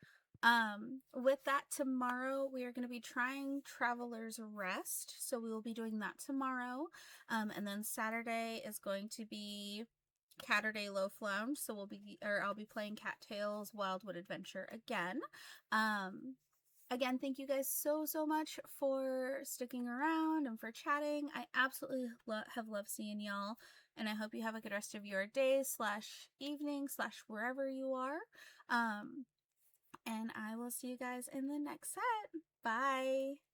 With that, tomorrow we are going to be trying Traveler's Rest, so we will be doing that tomorrow. And then Saturday is going to be Catterday Loaf Lounge, so I'll be playing Cattails Wildwood Adventure again. Again, thank you guys so much for sticking around and for chatting. I absolutely have loved seeing y'all, and I hope you have a good rest of your day / evening / wherever you are. And I will see you guys in the next set. Bye!